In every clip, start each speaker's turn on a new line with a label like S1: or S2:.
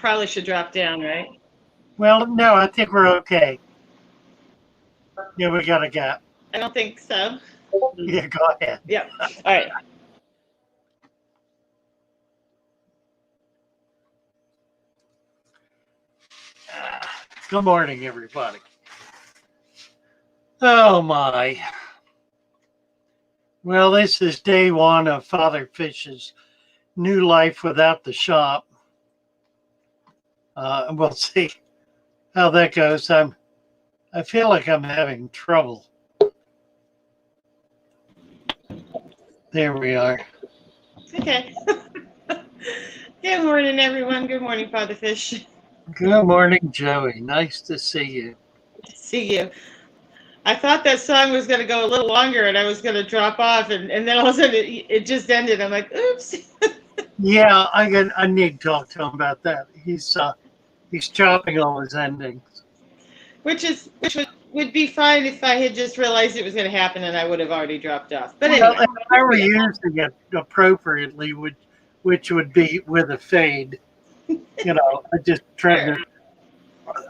S1: probably should drop down, right?
S2: Well, no, I think we're okay. Yeah, we got a gap.
S1: I don't think so.
S2: Yeah, go ahead.
S1: Yep. All right.
S2: Good morning, everybody. Oh, my. Well, this is day one of Father Fish's new life without the shop. And we'll see how that goes. I feel like I'm having trouble. There we are.
S1: Okay. Good morning, everyone. Good morning, Father Fish.
S2: Good morning, Joey. Nice to see you.
S1: See you. I thought that song was going to go a little longer and I was going to drop off, and then all of a sudden it just ended. I'm like, oops.
S2: Yeah, I need to talk to him about that. He's chopping all his endings.
S1: which would be fine if I had just realized it was going to happen and I would have already dropped off. But
S2: Well,
S1: anyway.
S2: if I were using it appropriately, which would be with a fade, I just
S1: Sure.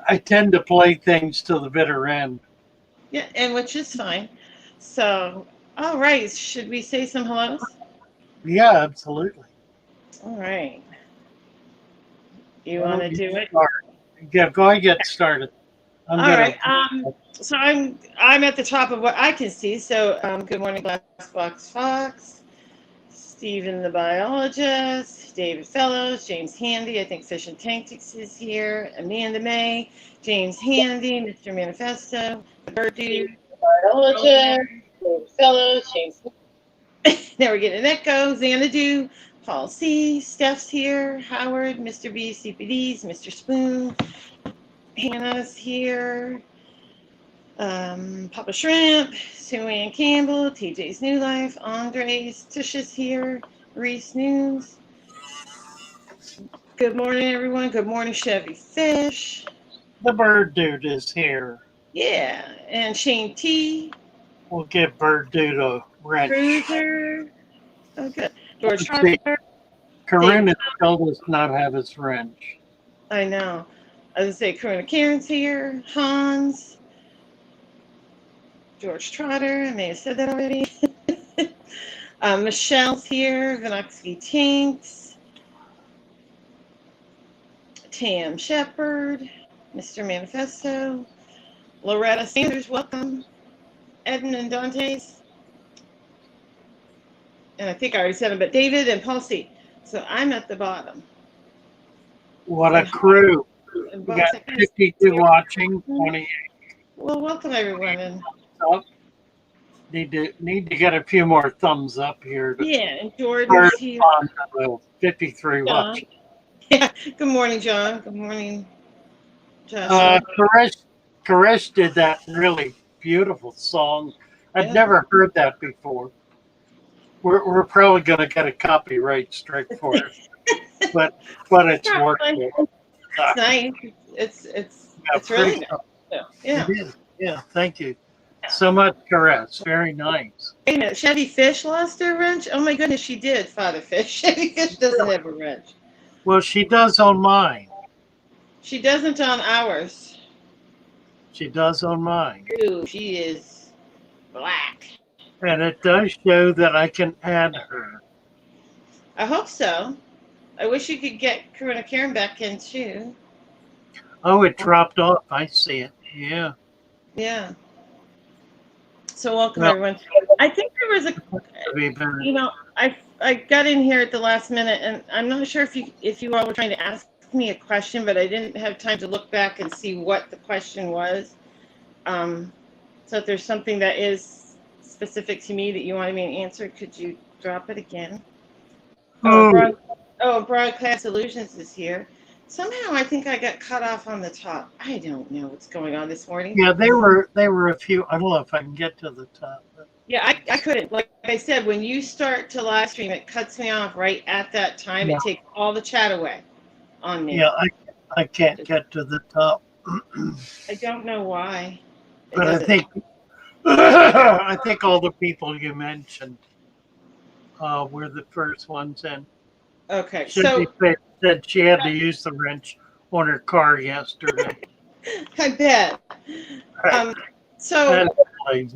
S2: I tend to play things to the bitter end.
S1: Yeah, and which is fine. So, all right. Should we say some hellos?
S2: Yeah, absolutely.
S1: All right. You
S2: Well,
S1: want to do it?
S2: Yeah, go ahead, get started.
S1: All right. So I'm at the top of what I can see. So, good morning, Glass Box Fox, Stephen the biologist, David Fellows, James Handy. I think Fish and Tanks is here. Amanda May, James Handy, Mr. Manifesto, the Bird Dude, biologist, David Fellows, James. Now we're getting an echo. Xanadu, Paul C, Steph's here, Howard, Mr. B, CPDs, Mr. Spoon, Hannah's here. Papa Shrimp, Sue Ann Campbell, TJ's New Life, Andres, Tisha's here, Reese News. Good morning, everyone. Good morning, Chevy Fish.
S2: The Bird Dude is here.
S1: Yeah, and Shane T.
S2: We'll give Bird Dude a wrench.
S1: Cruiser. Oh, good. George Trotter.
S2: Karuna still does not have his wrench.
S1: I know. I was going to say Karuna Karen's here, Hans. George Trotter, I may have said that already. Michelle's here, Vinoxky Tinks, Tam Shepard, Mr. Manifesto, Loretta Sanders, welcome, Eden and Dante's, and I think I already said them, but David and Paul C. So I'm at the bottom.
S2: What a crew. We got 52 watching, 28.
S1: Well, welcome everyone. And
S2: Need to get a few more thumbs up here.
S1: Yeah, and Jordan's here.
S2: 53 watching.
S1: Yeah. Good morning, John. Good morning, Josh.
S2: Koresh did that really beautiful song. I'd never heard that before. We're probably going to get a copyright strike for it, but it's working.
S1: It's nice. It's really nice. Yeah.
S2: It is. Yeah. Thank you so much, Koresh. Very nice.
S1: Wait a minute. Chevy Fish lost her wrench? Oh my goodness, she did, Father Fish. Chevy Fish doesn't have a wrench.
S2: Well, she does on mine.
S1: She doesn't on ours.
S2: She does on mine.
S1: Ooh, she is black.
S2: And it does show that I can add her.
S1: I hope so. I wish you could get Karuna Karen back in too.
S2: Oh, it dropped off. I see it. Yeah.
S1: Yeah. So welcome everyone. I think there was I got in here at the last minute, and I'm not sure if you all were trying to ask me a question, but I didn't have time to look back and see what the question was. So if there's something that is specific to me that you wanted me to answer, could you drop it again? Broadcast Illusions is here. Somehow I think I got cut off on the top. I don't know what's going on this morning.
S2: Yeah, they were a few. I don't know if I can get to the top. But.
S1: Yeah, I couldn't. Like I said, when you start to live stream, it cuts me off right at that time. Yeah. It takes all the chat away on me.
S2: Yeah, I can't get to the top.
S1: I don't know why.
S2: But I think all the people you mentioned were the first ones in.
S1: Okay,
S2: so said she had to use the wrench on her car yesterday.
S1: I bet.
S2: Right.
S1: So
S2: I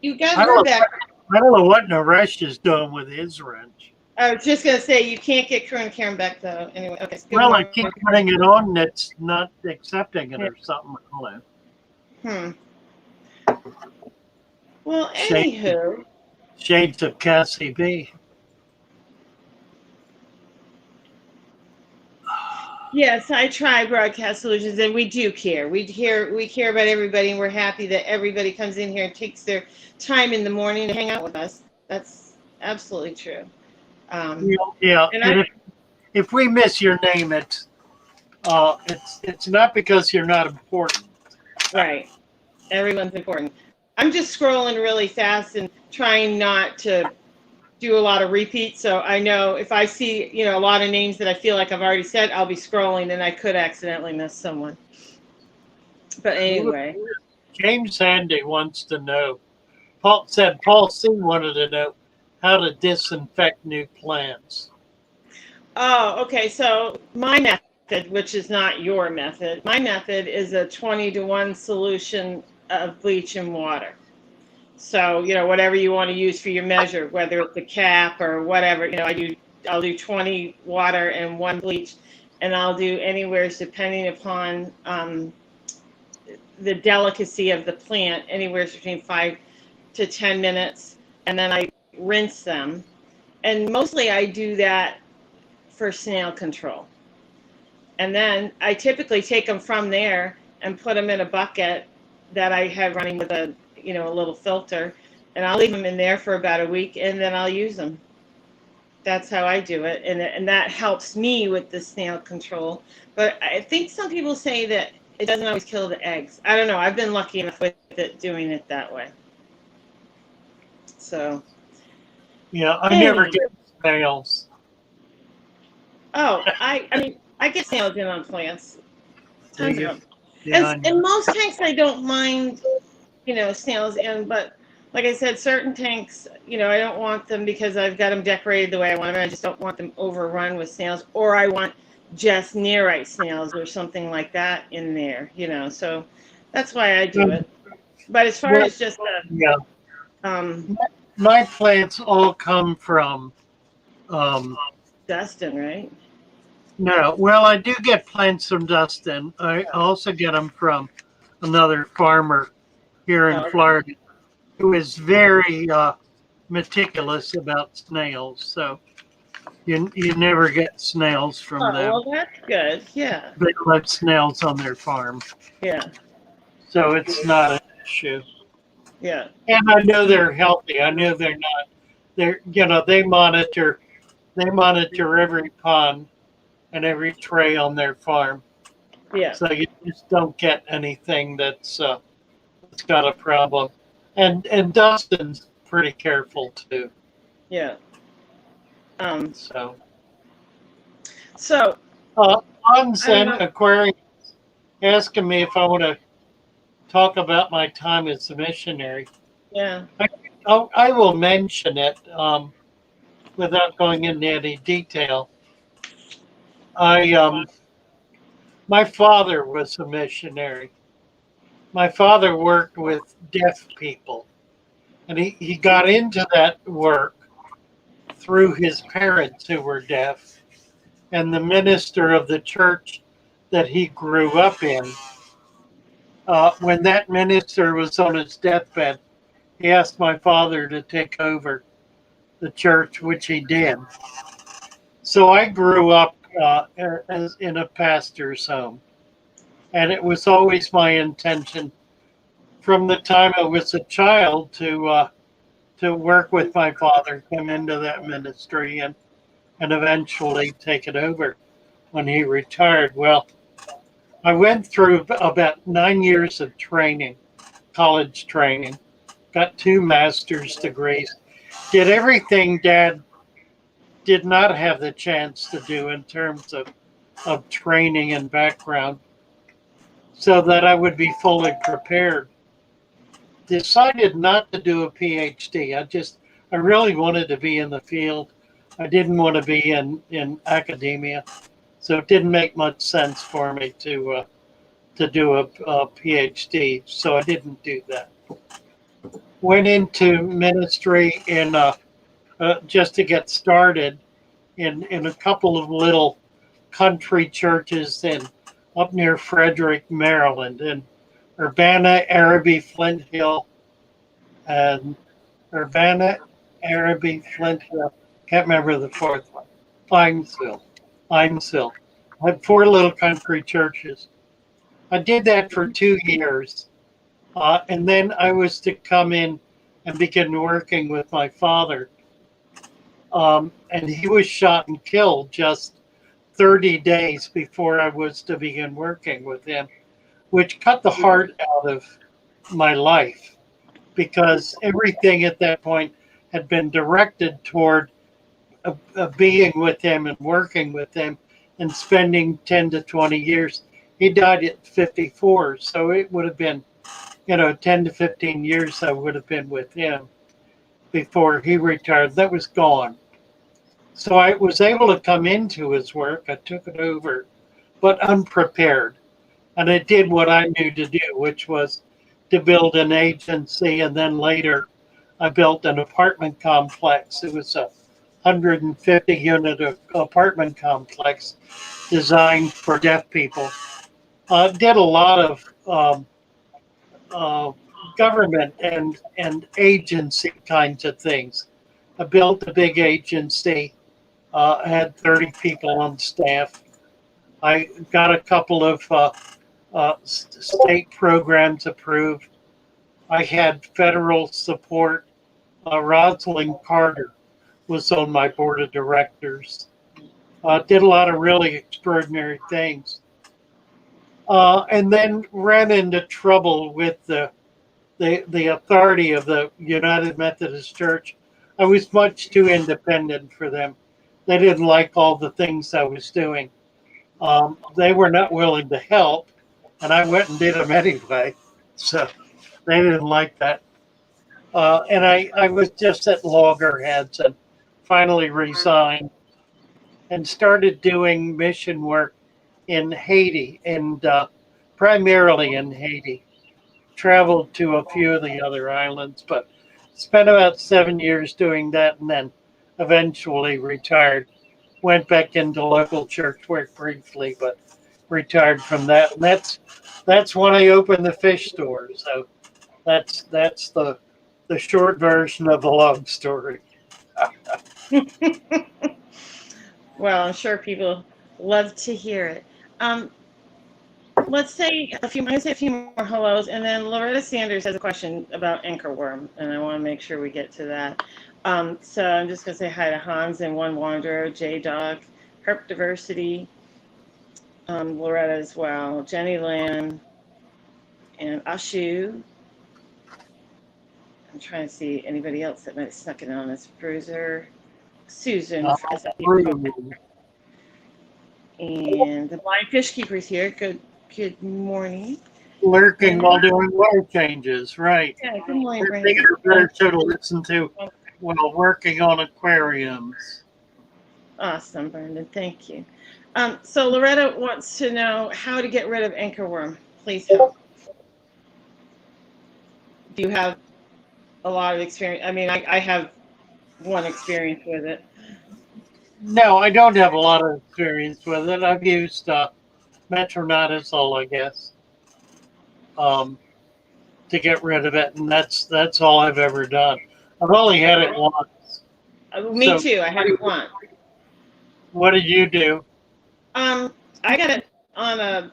S1: you got
S2: don't
S1: her
S2: know.
S1: back.
S2: I don't know what Naresh is doing with his wrench.
S1: I was just gonna say you can't get Karen Karen back though. Anyway, okay. So good
S2: Well, I
S1: morning.
S2: keep putting it on, and it's not accepting it or something. I don't know.
S1: Well,
S2: Shades,
S1: anywho,
S2: shades of Cassie B.
S1: yes, I try Broadcast Solutions, and we do care. We care about everybody, and we're happy that everybody comes in here and takes their time in the morning to hang out with us. That's absolutely true.
S2: Yeah,
S1: And
S2: and if we miss your name, it's not because you're not important.
S1: right, everyone's important. I'm just scrolling really fast and trying not to do a lot of repeats. So I know if I see, a lot of names that I feel like I've already said, I'll be scrolling and I could accidentally miss someone. But anyway.
S2: James Handy wants to know. Paul C wanted to know how to disinfect new plants.
S1: Oh, okay. So my method, which is not your method, my method is a 20-to-1 solution of bleach and water. So, whatever you want to use for your measure, whether it's a cap or whatever, I'll do 20 water and 1 bleach, and I'll do anywhere depending upon the delicacy of the plant, anywhere between 5 to 10 minutes, and then I rinse them. And mostly I do that for snail control. And then I typically take them from there and put them in a bucket that I have running with a little filter, and I'll leave them in there for about a week, and then I'll use them. That's how I do it, and that helps me with the snail control. But I think some people say that it doesn't always kill the eggs. I don't know. I've been lucky enough with it doing it that way. So.
S2: Yeah, I never get snails.
S1: Oh, I mean, I get snails in on plants. Tons of them.
S2: Yeah,
S1: And most tanks I don't mind, snails in, but like I said, certain tanks, I don't want them because I've got them decorated the way I want them. I just don't want them overrun with snails, or I want just nearite snails or something like that in there, So that's why I do it. But as far as just
S2: my plants all come from
S1: Dustin, right?
S2: No, well, I do get plants from Dustin. I also get them from another farmer here in Florida who is very meticulous about snails. So you never get snails from them.
S1: Well, that's good. Yeah.
S2: They let snails on their farm.
S1: Yeah.
S2: So it's not an issue.
S1: Yeah.
S2: And I know they're healthy. I know they're not. They monitor every pond and every tray on their farm.
S1: Yeah.
S2: So you just don't get anything that's got a problem. And Dustin's pretty careful too.
S1: Yeah.
S2: So Onsen Aquarium asking me if I want to talk about my time as a missionary.
S1: Yeah.
S2: I will mention it without going into any detail. My father was a missionary. My father worked with deaf people, and he got into that work through his parents who were deaf, and the minister of the church that he grew up in. When that minister was on his deathbed, he asked my father to take over the church, which he did. So I grew up as in a pastor's home, and it was always my intention from the time I was a child to work with my father, come into that ministry, and eventually take it over when he retired. Well, I went through about 9 years of training, college training, got 2 master's degrees, did everything Dad did not have the chance to do in terms of training and background so that I would be fully prepared. Decided not to do a PhD. I really wanted to be in the field. I didn't want to be in academia. So it didn't make much sense for me to do a PhD. So I didn't do that. Went into ministry in just to get started in a couple of little country churches up near Frederick, Maryland, in Urbana, Arabi, Flint Hill, and Urbana, Arabi, Flint Hill. Can't remember the fourth one. Limesville. Limesville. I had four little country churches. I did that for 2 years. And then I was to come in and begin working with my father. And he was shot and killed just 30 days before I was to begin working with him, which cut the heart out of my life because everything at that point had been directed toward being with him and working with him and spending 10 to 20 years. He died at 54, so it would have been, 10 to 15 years I would have been with him before he retired. That was gone. So I was able to come into his work. I took it over, but unprepared. And I did what I knew to do, which was to build an agency. And then later, I built an apartment complex. It was a 150 unit apartment complex designed for deaf people. Did a lot of government and agency kinds of things. I built a big agency. Had 30 people on staff. I got a couple of state programs approved. I had federal support. Rosalind Carter was on my board of directors. Did a lot of really extraordinary things. And then ran into trouble with the authority of the United Methodist Church. I was much too independent for them. They didn't like all the things I was doing. They were not willing to help, and I went and did them anyway. So they didn't like that. And I was just at loggerheads and finally resigned and started doing mission work in Haiti and primarily in Haiti. Traveled to a few of the other islands, but spent about 7 years doing that and then eventually retired. Went back into local church work briefly, but retired from that. And that's when I opened the fish store. So that's the short version of the long story.
S1: Well, I'm sure people love to hear it. Let's say a few. I'm going to say a few more hellos, and then Loretta Sanders has a question about anchorworm, and I want to make sure we get to that. So I'm just going to say hi to Hans and One Wanderer, J Dog, Herp Diversity, Loretta as well, Jenny Lynn, and Ashu. I'm trying to see anybody else that might have snuck in on this. Bruiser, Susan, and the Blind Fish Keeper's here. Good morning.
S2: Lurking while doing water changes, right?
S1: Yeah, good morning,
S2: Brandon. Should listen to while working on aquariums.
S1: Awesome, Brandon. Thank you. So Loretta wants to know how to get rid of anchorworm. Please help. Do you have a lot of experience? I mean, I have one experience with it.
S2: No, I don't have a lot of experience with it. I've used metronidazole, I guess, to get rid of it, and that's all I've ever done. I've only had it once.
S1: Me too. I had it once.
S2: What did you do?
S1: I got it on a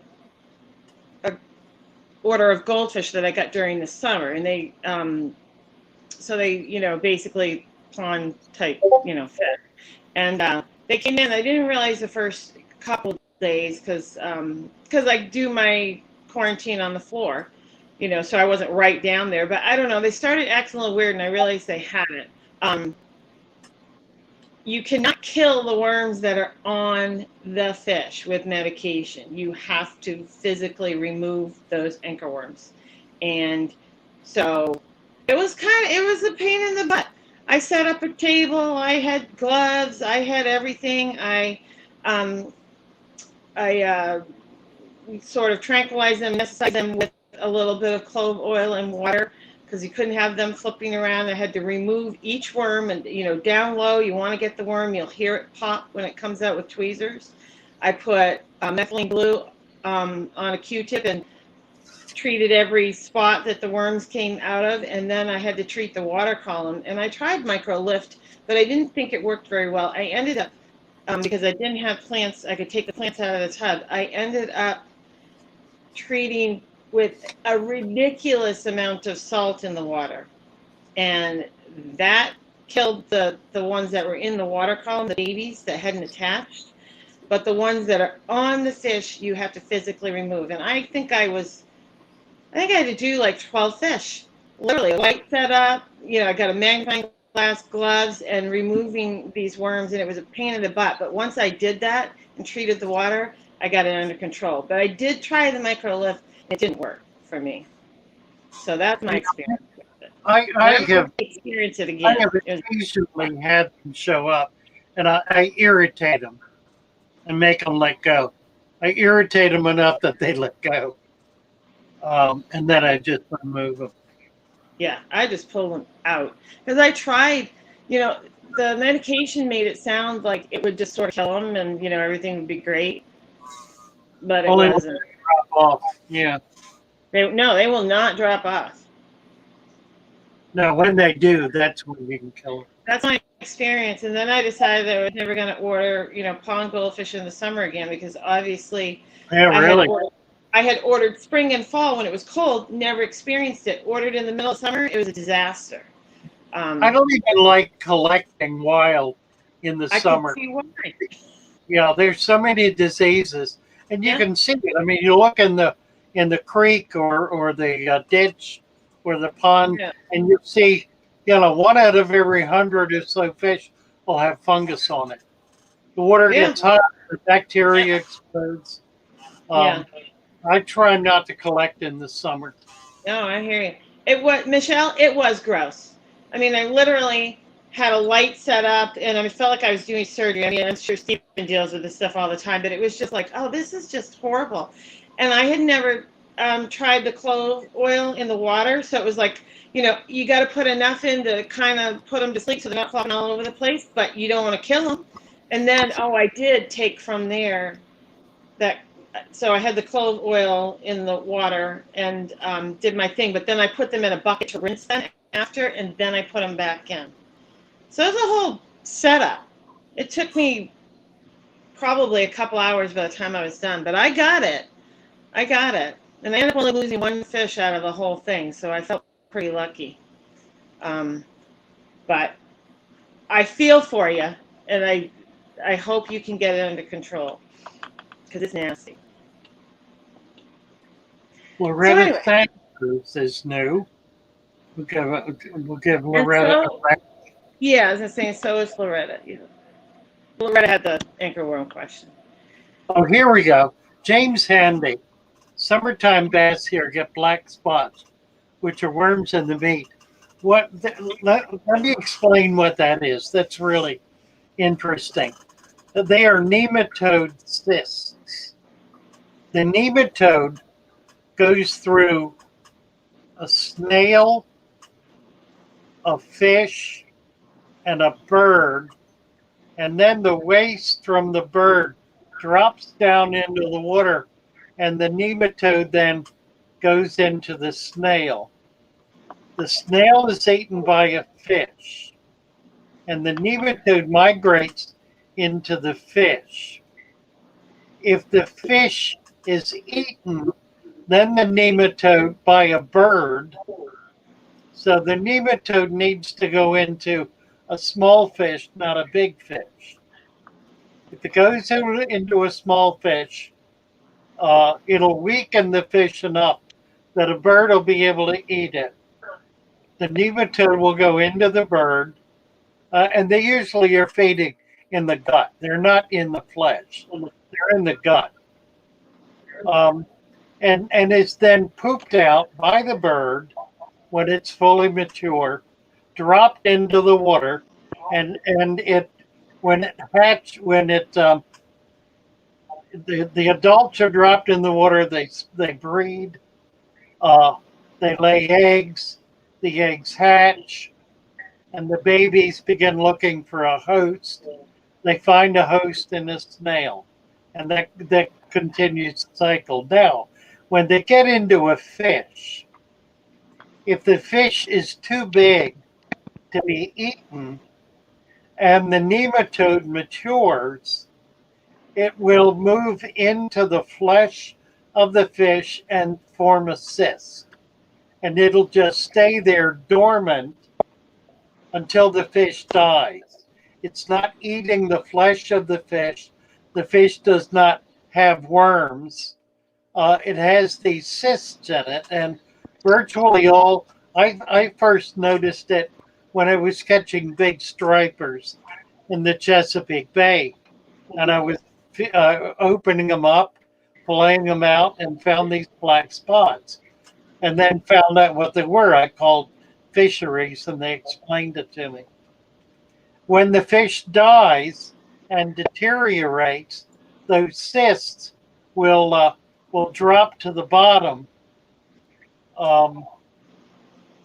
S1: order of goldfish that I got during the summer, and they so they basically pond type fish, and they came in. I didn't realize the first couple days because I do my quarantine on the floor, so I wasn't right down there. But I don't know. They started acting a little weird, and I realized they had it. You cannot kill the worms that are on the fish with medication. You have to physically remove those anchorworms. And so it was a pain in the butt. I set up a table, I had gloves, I had everything. I sort of tranquilize them, anesthetize them with a little bit of clove oil and water because you couldn't have them flipping around. I had to remove each worm and, down low. You want to get the worm. You'll hear it pop when it comes out with tweezers. I put methylene blue on a Q-tip and treated every spot that the worms came out of. And then I had to treat the water column. And I tried microlift, but I didn't think it worked very well. I ended up, because I didn't have plants, I could take the plants out of the tub. I ended up treating with a ridiculous amount of salt in the water, and that killed the ones that were in the water column, the babies that hadn't attached. But the ones that are on the fish, you have to physically remove. And I think I had to do like 12 fish, literally light setup. I got a magnifying glass, gloves, and removing these worms, and it was a pain in the butt. But once I did that and treated the water, I got it under control. But I did try the microlift. It didn't work for me. So that's my experience with it.
S2: I have
S1: experienced it again.
S2: I have occasionally had them show up, and I irritate them and make them let go. I irritate them enough that they let go, and then I just remove them.
S1: Yeah, I just pull them out because I tried. The medication made it sound like it would just sort of kill them, and everything would be great, but it wasn't.
S2: Drop off. Yeah.
S1: They will not drop off.
S2: No, when they do, that's when you can kill them.
S1: That's my experience. And then I decided I was never going to order, pond goldfish in the summer again because obviously I had ordered spring and fall when it was cold, never experienced it. Ordered in the middle of summer, it was a disaster.
S2: I don't even like collecting wild in the summer.
S1: I can see why.
S2: Yeah, there's so many diseases, and you can see it. I mean, you look in the creek or the ditch or the pond, and you see, 1 out of every 100 or so fish will have fungus on it. The water gets hot, the bacteria explodes. I try not to collect in the summer.
S1: No, I hear you. Michelle, it was gross. I mean, I literally had a light set up, and I felt like I was doing surgery. I mean, I'm sure Stephen deals with this stuff all the time, but it was just like, oh, this is just horrible. And I had never tried the clove oil in the water, so it was like, you got to put enough in to kind of put them to sleep so they're not flopping all over the place, but you don't want to kill them. And then, I did take from there so I had the clove oil in the water and did my thing, but then I put them in a bucket to rinse them after, and then I put them back in. So it was a whole setup. It took me probably a couple hours by the time I was done, but I got it. And I ended up only losing 1 fish out of the whole thing, so I felt pretty lucky. But I feel for you, and I hope you can get it under control, because it's nasty.
S2: Loretta Thankers is new. We'll give Loretta a break.
S1: Yeah, I was going to say, so is Loretta. Loretta had the anchorworm question.
S2: Oh, here we go. James Handy. Summertime bass here get black spots, which are worms in the meat. Let me explain what that is. That's really interesting. They are nematode cysts. The nematode goes through a snail, a fish, and a bird, and then the waste from the bird drops down into the water, and the nematode then goes into the snail. The snail is eaten by a fish, and the nematode migrates into the fish. If the fish is eaten, then the nematode by a bird, so the nematode needs to go into a small fish, not a big fish. If it goes into a small fish, it'll weaken the fish enough that a bird will be able to eat it. The nematode will go into the bird, and they usually are feeding in the gut. They're not in the flesh. They're in the gut. And it's then pooped out by the bird when it's fully mature, dropped into the water, and it the adults are dropped in the water. They breed. Uh, they lay eggs. The eggs hatch, and the babies begin looking for a host. They find a host in a snail, and that continues the cycle. Now, when they get into a fish, if the fish is too big to be eaten and the nematode matures, it will move into the flesh of the fish and form a cyst. And it'll just stay there dormant until the fish dies. It's not eating the flesh of the fish. The fish does not have worms. It has these cysts in it, and virtually all. I first noticed it when I was catching big stripers in the Chesapeake Bay, and I was opening them up, pulling them out, and found these black spots, and then found out what they were. I called fisheries, and they explained it to me. When the fish dies and deteriorates, those cysts will drop to the bottom um,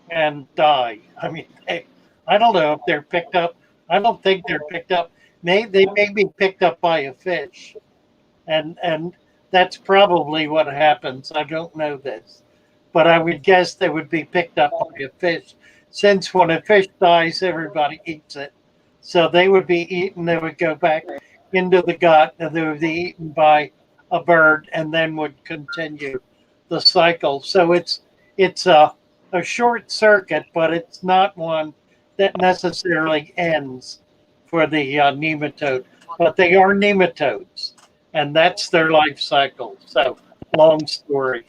S2: and die. I mean, I don't know if they're picked up. I don't think they're picked up. They may be picked up by a fish, and that's probably what happens. I don't know this, but I would guess they would be picked up by a fish, since when a fish dies, everybody eats it. So they would be eaten. They would go back into the gut, and they would be eaten by a bird, and then would continue the cycle. So it's a short circuit, but it's not one that necessarily ends for the nematode. But they are nematodes, and that's their life cycle. So long story.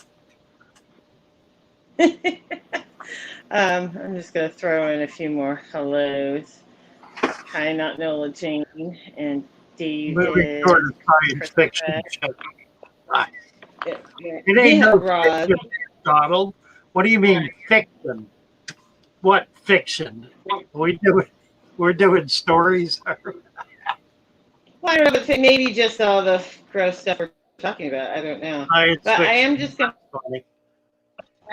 S1: I'm just going to throw in a few more hellos. Hi, not Nola Jane and
S2: Moving
S1: David.
S2: toward a science fiction show. It ain't
S1: Yeah,
S2: no
S1: Rod.
S2: fiction, Donald. What do you mean fiction? What fiction? We're doing stories.
S1: Well, I don't know, but maybe just all the gross stuff we're talking about. I don't know.
S2: Science
S1: But I am
S2: fiction.
S1: just going
S2: Funny.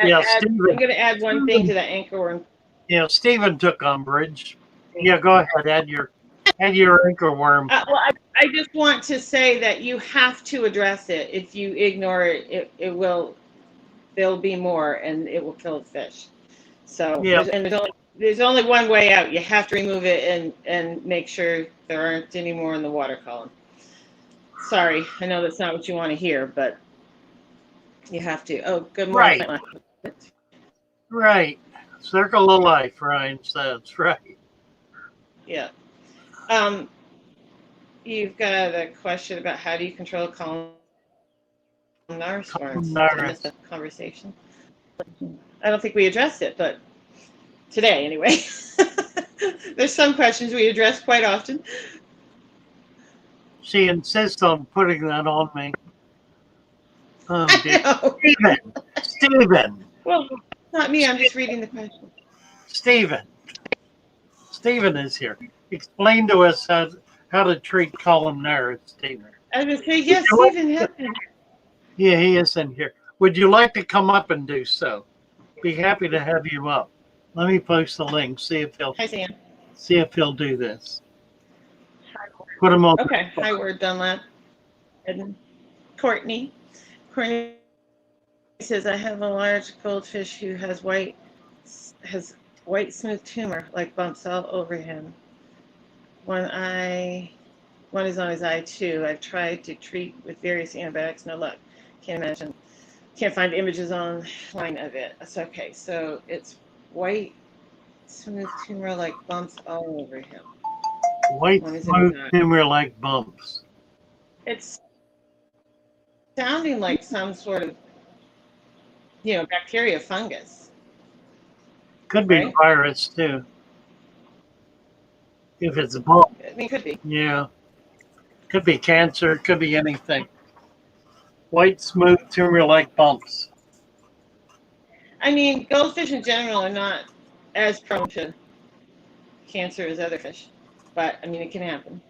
S1: to
S2: Yeah,
S1: add, I'm
S2: Stephen.
S1: going to add one thing to that anchor worm.
S2: Yeah, Stephen took umbrage. Yeah, go ahead. Add your anchor worm.
S1: Well, I just want to say that you have to address it. If you ignore it, there'll be more, and it will kill the fish. So
S2: Yeah,
S1: there's only one way out. You have to remove it and make sure there aren't any more in the water column. Sorry, I know that's not what you want to hear, but you have to. Oh, good morning.
S2: right. Circle of life, Ryan says. Right.
S1: Yeah. You've got a question about how do you control columnar swarms? Did I miss the conversation? I don't think we addressed it, but today anyway. There's some questions we address quite often.
S2: She insists on putting that on me. Oh, dear. Stephen.
S1: Well, not me. I'm just reading the question.
S2: Stephen is here. Explain to us how to treat columnar, Stephen.
S1: I was going to say, yes, Stephen has been.
S2: Yeah, he is in here. Would you like to come up and do so? Be happy to have you up. Let me post the link.
S1: Hi, Sam.
S2: See if he'll do this. Put him on.
S1: Okay. Hi, Word Dunlap. And Courtney says, I have a large goldfish who has white smooth tumor, like bumps all over him. One is on his eye too. I've tried to treat with various antibiotics, no luck. Can't find images online of it. That's okay. So it's white smooth tumor, like bumps all over him.
S2: White smooth tumor like bumps.
S1: It's sounding like some sort of, bacteria, fungus.
S2: Could be virus too. If it's a bump.
S1: I mean, could be.
S2: Yeah. Could be cancer. Could be anything. White smooth tumor like bumps.
S1: I mean, goldfish in general are not as prone to cancer as other fish, but I mean, it can happen.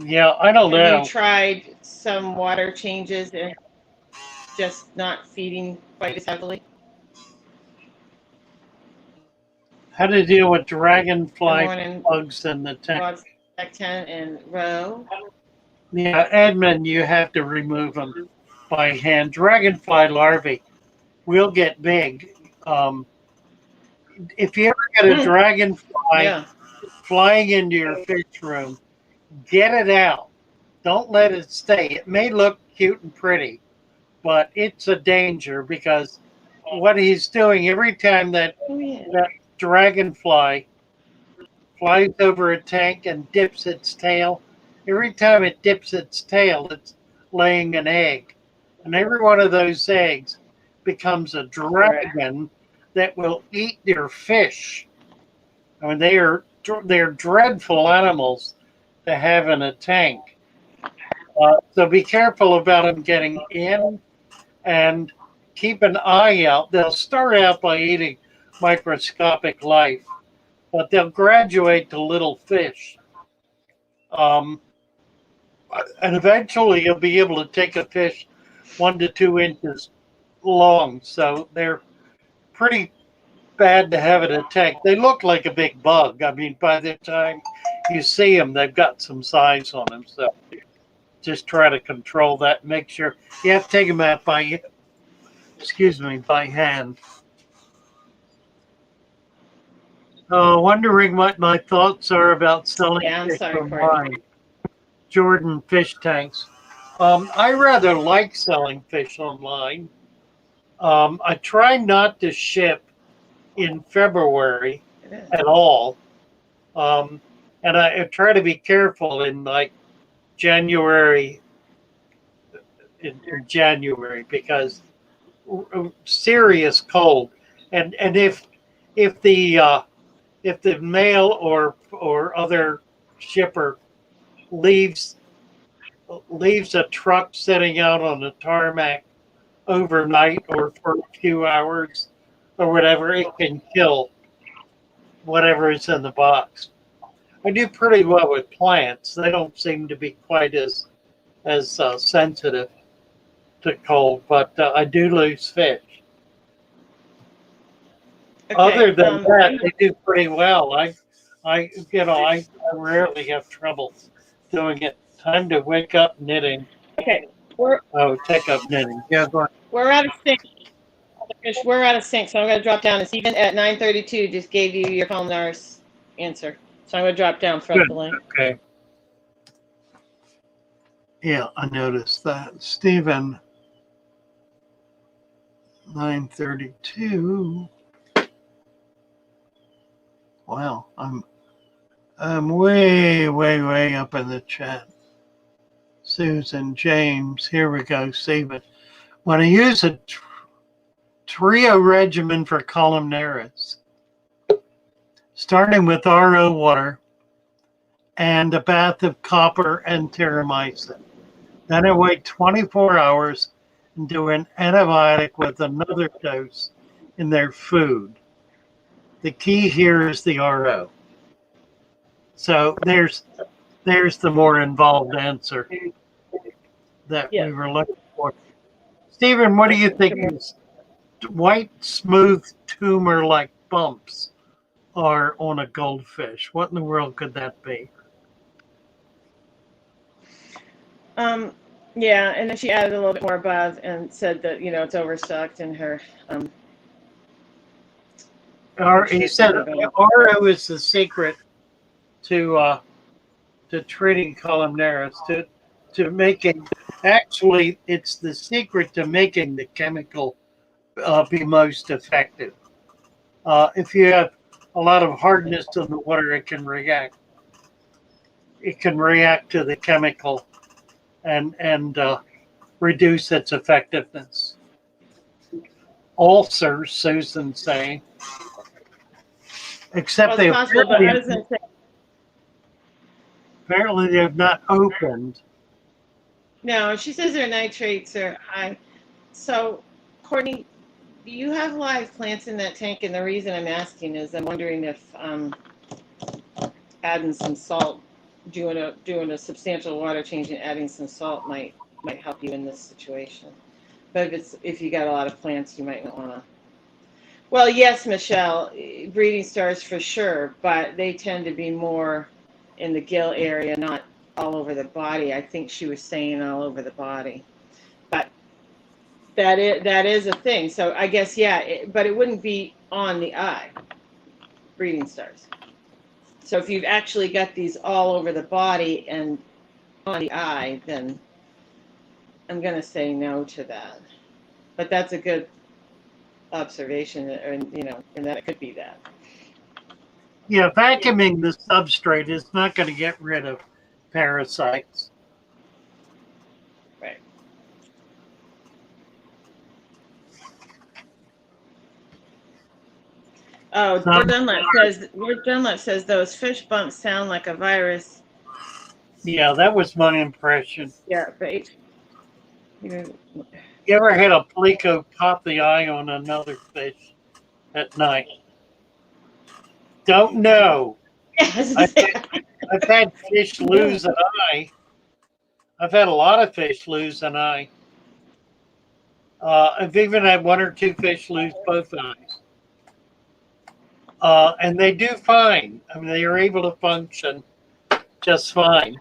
S2: Yeah, I don't
S1: Have you
S2: know.
S1: tried some water changes and just not feeding quite as heavily?
S2: How to deal with
S1: Good
S2: dragonfly
S1: morning,
S2: bugs in the tank.
S1: Rod 10 and Row.
S2: Yeah, admin, you have to remove them by hand. Dragonfly larvae will get big. Um, if you ever get a
S1: Mm,
S2: dragonfly
S1: yeah.
S2: flying into your fish room, get it out. Don't let it stay. It may look cute and pretty, but it's a danger because what he's doing every time
S1: Oh, yeah.
S2: that dragonfly flies over a tank and dips its tail, every time it dips its tail, it's laying an egg. And every one of those eggs becomes a
S1: Right.
S2: dragon that will eat your fish. I mean, they're dreadful animals to have in a tank. So be careful about them getting in and keep an eye out. They'll start out by eating microscopic life, but they'll graduate to little fish. Um, and eventually you'll be able to take a fish 1 to 2 inches long. So they're pretty bad to have in a tank. They look like a big bug. I mean, by the time you see them, they've got some size on them. So just try to control that. Make sure you have to take them out by, excuse me, by hand. Wondering what my thoughts are about selling
S1: Yeah, I'm
S2: fish
S1: sorry, Courtney.
S2: online. Jordan Fish Tanks. I rather like selling fish online. I try not to ship in February
S1: It is.
S2: at all. Um, and I try to be careful in like January, in January because serious cold. And if the mail or other shipper leaves leaves a truck sitting out on the tarmac overnight or for a few hours or whatever, it can kill whatever is in the box. I do pretty well with plants. They don't seem to be quite as sensitive to cold, but I do lose fish.
S1: Okay.
S2: Other than that, they do pretty well. I rarely have trouble doing it. Time to wake up knitting.
S1: Okay. We're
S2: Oh, take up knitting. Yeah, go ahead.
S1: we're out of sync. We're out of sync, so I'm going to drop down. And Stephen at 9:32 just gave you your columnar's answer. So I'm going to drop down, throw up
S2: Good.
S1: the link.
S2: Okay. Yeah, I noticed that. Stephen, 9:32. Wow, I'm way up in the chat. Susan James, here we go. Stephen, when I use a trio regimen for columnaris, starting with RO water and a bath of copper and terramycin. Then I wait 24 hours and do an antibiotic with another dose in their food. The key here is the RO. So there's the more involved answer that
S1: Yeah.
S2: we were looking for. Stephen, what do you think is white, smooth, tumor-like bumps are on a goldfish? What in the world could that be?
S1: Yeah, and then she added a little bit more above and said that it's overstocked in her.
S2: He said RO is the secret to treating columnaris, to making. Actually, it's the secret to making the chemical be most effective. If you have a lot of hardness in the water, it can react. It can react to the chemical and reduce its effectiveness. Ulcers, Susan's saying, except
S1: Well, it's possible, but I was going to say.
S2: apparently they have not opened.
S1: No, she says her nitrates are high. So, Courtney, do you have live plants in that tank? And the reason I'm asking is I'm wondering if adding some salt doing a substantial water change and adding some salt might help you in this situation. But if you got a lot of plants, you might not want to. Well, yes, Michelle, breeding stars for sure, but they tend to be more in the gill area, not all over the body. I think she was saying all over the body, but that is a thing. So I guess yeah, but it wouldn't be on the eye, breeding stars. So if you've actually got these all over the body and on the eye, then I'm going to say no to that. But that's a good observation, and and that it could be that.
S2: Yeah, vacuuming the substrate is not going to get rid of parasites.
S1: Right. Oh, Lord Dunlap says those fish bumps sound like a virus.
S2: Yeah, that was my impression.
S1: Yeah, right.
S2: You ever had a plico pop the eye on another fish at night? Don't know.
S1: Yes.
S2: I've had fish lose an eye. I've had a lot of fish lose an eye. I've even had one or two fish lose both eyes. And they do fine. I mean, they are able to function just fine.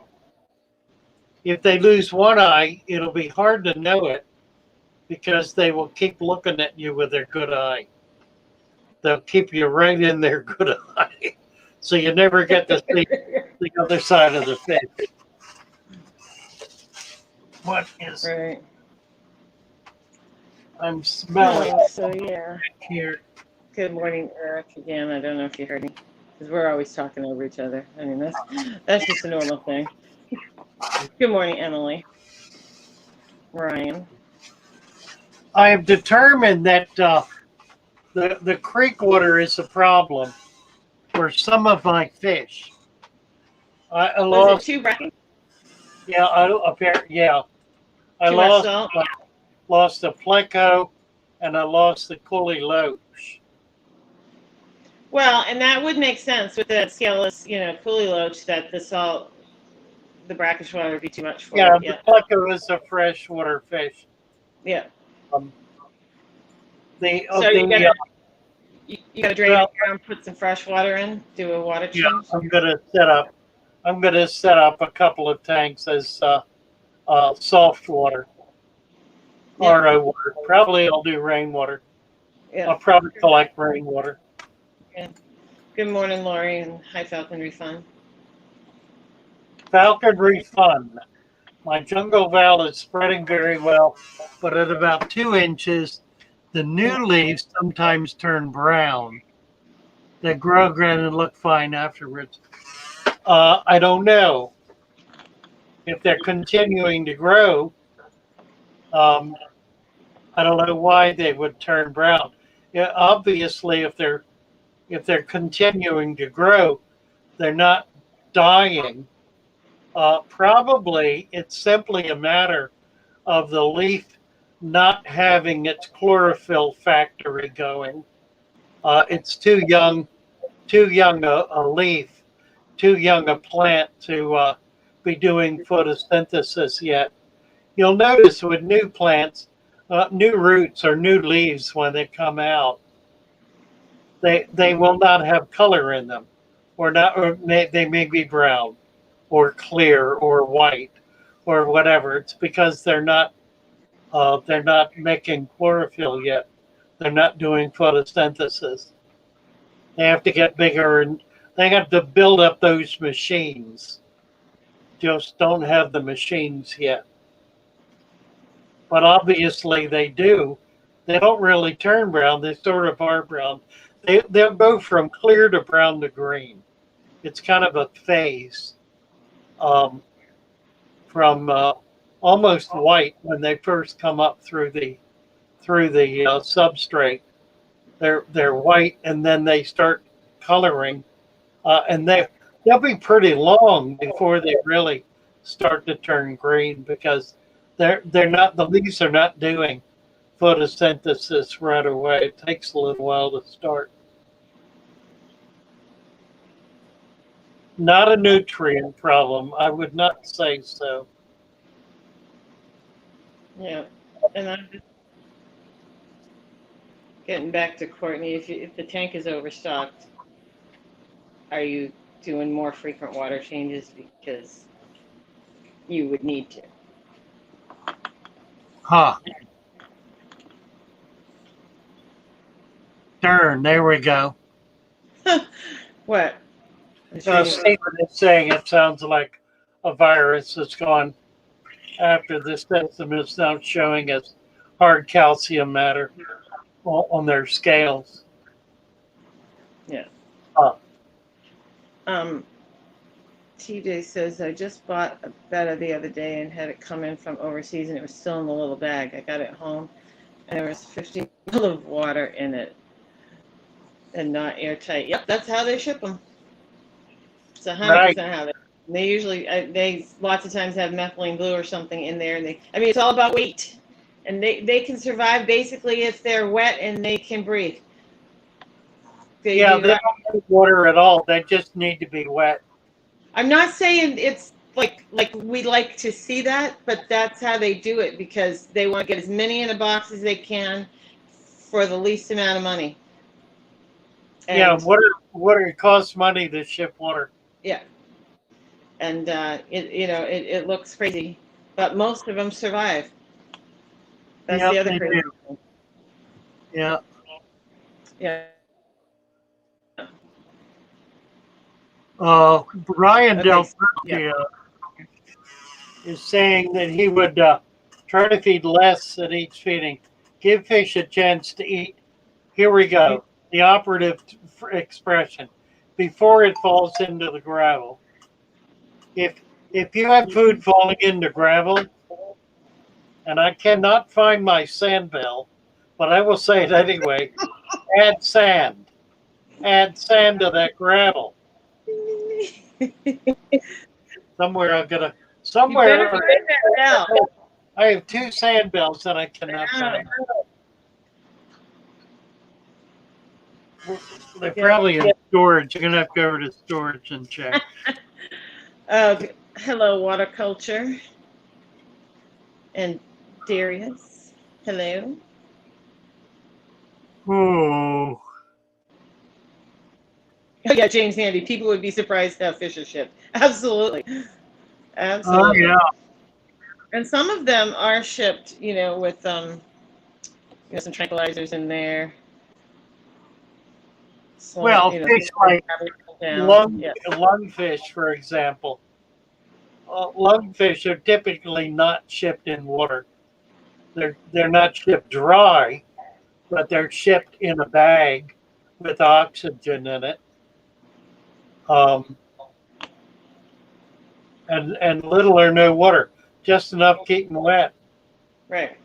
S2: If they lose one eye, it'll be hard to know it because they will keep looking at you with their good eye. They'll keep you right in their good eye. So you never get to see the other side of the fish. What is
S1: Right.
S2: I'm smelling
S1: So yeah.
S2: here.
S1: Good morning, Eric. Again, I don't know if you heard me, because we're always talking over each other. I mean, that's just a normal thing. Good morning, Emily. Ryan.
S2: I have determined that the creek water is a problem for some of my fish. I
S1: Was
S2: lost.
S1: it too brackish?
S2: Yeah, I
S1: Too much salt?
S2: lost the pleco and I lost the coolie loach.
S1: Well, and that would make sense with that scaleless, coolie loach, that the brackish water would be too much for it.
S2: Yeah, the pleco is a freshwater fish.
S1: Yeah.
S2: Um,
S1: So you gotta drain it down, put some fresh water in, do a water change.
S2: Yeah, I'm gonna set up a couple of tanks as soft water, RO water. Probably I'll do rainwater.
S1: Yeah.
S2: I'll probably collect rainwater.
S1: Yeah. Good morning, Lori, and hi, Falconry Fun.
S2: Falconry Fun. My jungle val is spreading very well, but at about 2 inches, the new leaves sometimes turn brown. They grow again and look fine afterwards. I don't know if they're continuing to grow. I don't know why they would turn brown. Yeah, obviously, if they're continuing to grow, they're not dying. Probably it's simply a matter of the leaf not having its chlorophyll factory going. It's too young a leaf, too young a plant to be doing photosynthesis yet. You'll notice with new plants, new roots or new leaves when they come out, they will not have color in them, they may be brown, or clear, or white, or whatever. It's because they're not making chlorophyll yet. They're not doing photosynthesis. They have to get bigger and they have to build up those machines. Just don't have the machines yet. But obviously they do. They don't really turn brown. They sort of are brown. They'll go from clear to brown to green. It's kind of a phase from almost white when they first come up through the substrate. They're white and then they start coloring, and they'll be pretty long before they really start to turn green because the leaves are not doing photosynthesis right away. It takes a little while to start. Not a nutrient problem. I would not say so.
S1: Yeah. And I'm just getting back to Courtney. If the tank is overstocked, are you doing more frequent water changes because you would need to?
S2: Huh. Darn, there we go.
S1: What?
S2: Stephen is saying it sounds like a virus that's gone after the system is now showing us hard calcium matter on their scales.
S1: Yeah.
S2: Huh.
S1: TJ says, I just bought a betta the other day and had it come in from overseas and it was still in the little bag. I got it home and there was 50 ml of water in it and not airtight. Yep, that's how they ship them. It's 100% how they usually, they lots of times have methylene blue or something in there. And it's all about weight. And they can survive basically if they're wet and they can breathe.
S2: They don't need water at all. They just need to be wet.
S1: I'm not saying it's like we like to see that, but that's how they do it because they want to get as many in a box as they can for the least amount of money. And,
S2: water costs money to ship water.
S1: Yeah. And it looks crazy, but most of them survive. That's the other crazy thing.
S2: Yeah.
S1: Yeah.
S2: Brian Del Percia is saying that he would try to feed less at each feeding. Give fish a chance to eat. Here we go. The operative expression. Before it falls into the gravel. If you have food falling into gravel, and I cannot find my sand bell, but I will say it anyway, add sand. Add sand to that gravel. Somewhere I've got to. Somewhere. I have 2 sand bells that I cannot find. They're probably in storage. You're going to have to go over to storage and check.
S1: Hello, water culture. And Darius. Hello.
S2: Oh.
S1: Oh, yeah, James Handy. People would be surprised how fish are shipped. Absolutely. Absolutely.
S2: Oh, yeah.
S1: And some of them are shipped, with some tranquilizers in there. So,
S2: fish like lungfish, for example. Lungfish are typically not shipped in water. They're not shipped dry, but they're shipped in a bag with oxygen in it. And little or no water, just enough to keep them wet.
S1: Right.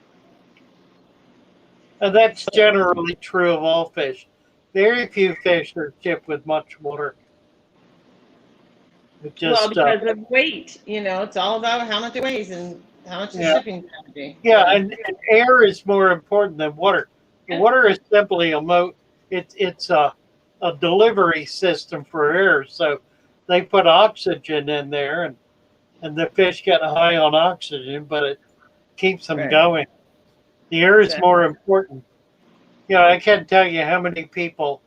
S2: And that's generally true of all fish. Very few fish are shipped with much water.
S1: Because of weight, it's all about how much it weighs and how much the shipping is going to be.
S2: Yeah, and air is more important than water. The water is simply it's a delivery system for air. So they put oxygen in there, and the fish get high on oxygen, but it keeps them going. The air is more important. I can't tell you how many people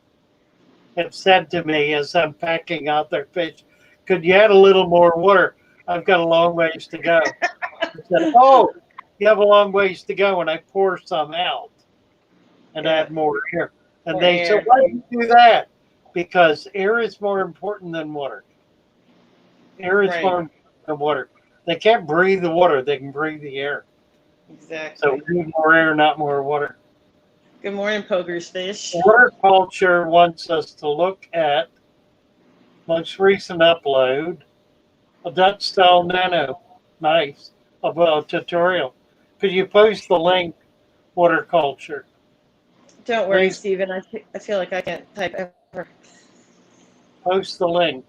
S2: have said to me as I'm packing out their fish, could you add a little more water? I've got a long ways to go. I said, oh, you have a long ways to go, and I pour some out and add more air. And they said, why do you do that? Because air is more important than water. Air is more important than water. They can't breathe the water. They can breathe the air.
S1: Exactly.
S2: So we need more air, not more water.
S1: Good morning, Poker's Fish.
S2: Water Culture wants us to look at most recent upload, a Dutch style nano. Nice. Of a tutorial. Could you post the link, Water Culture?
S1: Don't worry, Stephen. I feel like I can't type ever.
S2: Post the link.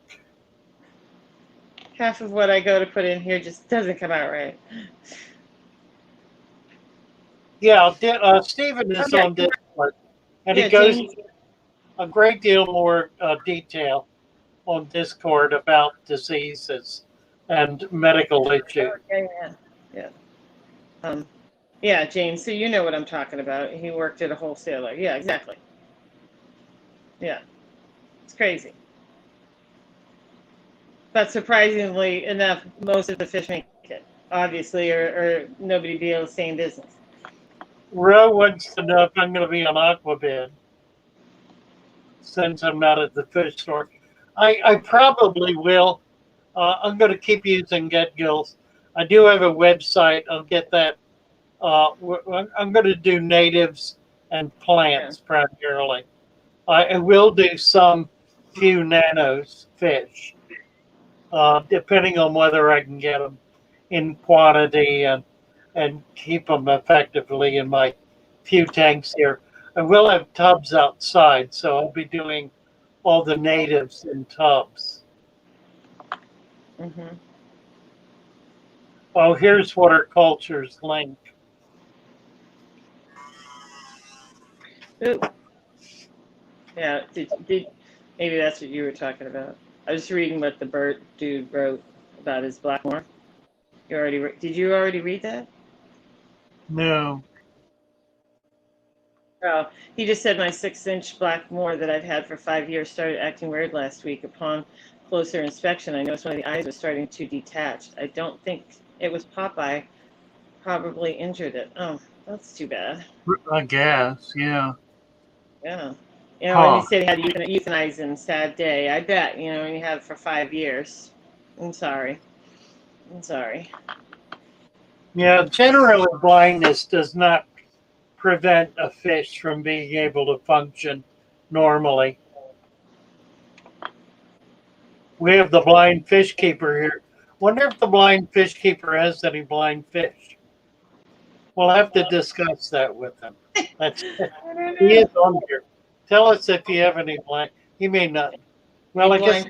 S1: Half of what I go to put in here just doesn't come out right.
S2: Yeah, Stephen is on Discord, and he goes into a great deal more detail on Discord about diseases and medical issues.
S1: Yeah. Yeah, James. So you know what I'm talking about. He worked at a wholesaler. Yeah, exactly. Yeah, it's crazy. But surprisingly enough, most of the fish make it, obviously, or nobody be able to stay in business.
S2: Ro wants to know if I'm going to be on Aquabid since I'm not at the fish store. I probably will. I'm going to keep using GetGills. I do have a website. I'll get that. I'm going to do natives and plants primarily. I will do some few nanos fish, depending on whether I can get them in quantity and keep them effectively in my few tanks here. I will have tubs outside, so I'll be doing all the natives in tubs.
S1: Mm-hmm.
S2: Oh, here's Horticulture's link.
S1: Ooh. Yeah, maybe that's what you were talking about. I was reading what the Bert dude wrote about his Blackmore. Did you already read that?
S2: No.
S1: Oh, he just said my 6-inch Blackmore that I've had for 5 years started acting weird last week. Upon closer inspection, I noticed one of the eyes was starting to detach. I don't think it was Popeye. Probably injured it. Oh, that's too bad.
S2: I guess, yeah.
S1: Yeah. You know, and he
S2: Huh.
S1: said he had euthanized him. Sad day. I bet. You know, and you had it for 5 years. I'm sorry. I'm sorry.
S2: Yeah, generally blindness does not prevent a fish from being able to function normally. We have the blind fish keeper here. Wonder if the blind fish keeper has any blind fish. We'll have to discuss that with him. That's he is on here. Tell us if you have any blind. He may not. Well, I guess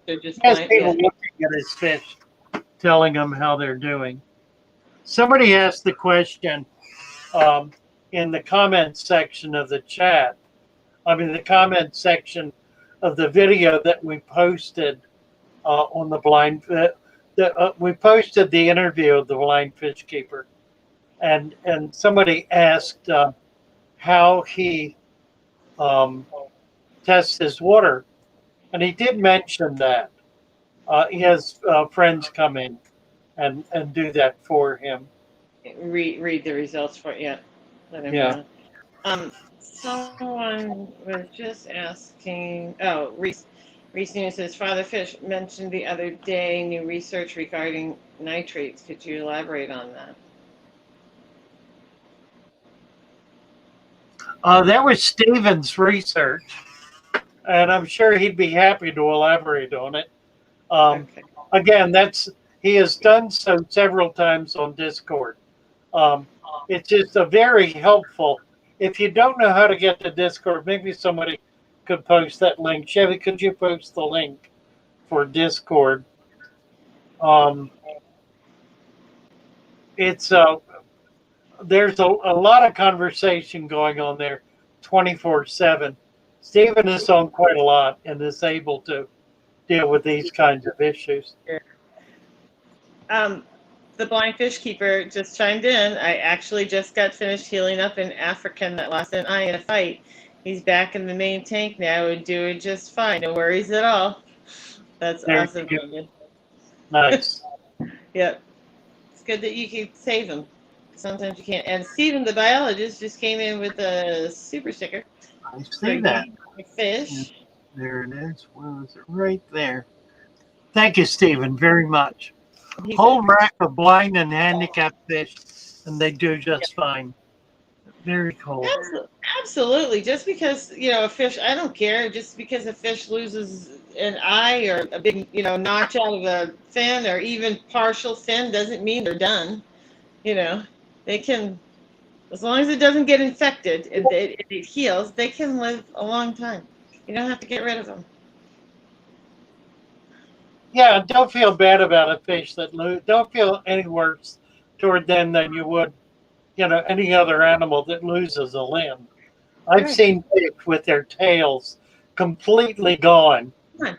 S1: They're just
S2: he has
S1: blind.
S2: people
S1: Yeah.
S2: looking at his fish, telling them how they're doing. Somebody asked the question in the comment section of the chat. I mean, the comment section of the video that we posted on the blind. We posted the interview of the blind fish keeper, and somebody asked how he tests his water, and he did mention that he has friends come in and do that for him.
S1: Read the results for it. Yeah. Let him
S2: Yeah.
S1: know. Someone was just asking. Oh, Reese News says Father Fish mentioned the other day new research regarding nitrates. Could you elaborate on that?
S2: That was Steven's research, and I'm sure he'd be happy to elaborate on it.
S1: Okay.
S2: Again, he has done so several times on Discord. It's just a very helpful. If you don't know how to get to Discord, maybe somebody could post that link. Chevy, could you post the link for Discord? It's there's a lot of conversation going on there 24/7. Stephen is on quite a lot and is able to deal with these kinds of issues.
S1: The blind fish keeper just chimed in. I actually just got finished healing up an African that lost an eye in a fight. He's back in the main tank now and doing just fine. No worries at all. That's
S2: There
S1: awesome.
S2: Nice.
S1: Yep. It's good that you can save them. Sometimes you can't. And Stephen, the biologist, just came in with a super sticker.
S2: I see that.
S1: Fish.
S2: There it is. Where is it? Right there. Thank you, Stephen, very much. Whole rack of blind and handicapped fish, and they do just fine. Very cool.
S1: Absolutely. Just because, a fish, I don't care. Just because a fish loses an eye or a big, notch out of a fin or even partial fin doesn't mean they're done. They can, as long as it doesn't get infected and it heals, they can live a long time. You don't have to get rid of them.
S2: Yeah, don't feel bad about a fish that don't feel any worse toward them than you would, any other animal that loses a limb. I've seen fish with their tails completely gone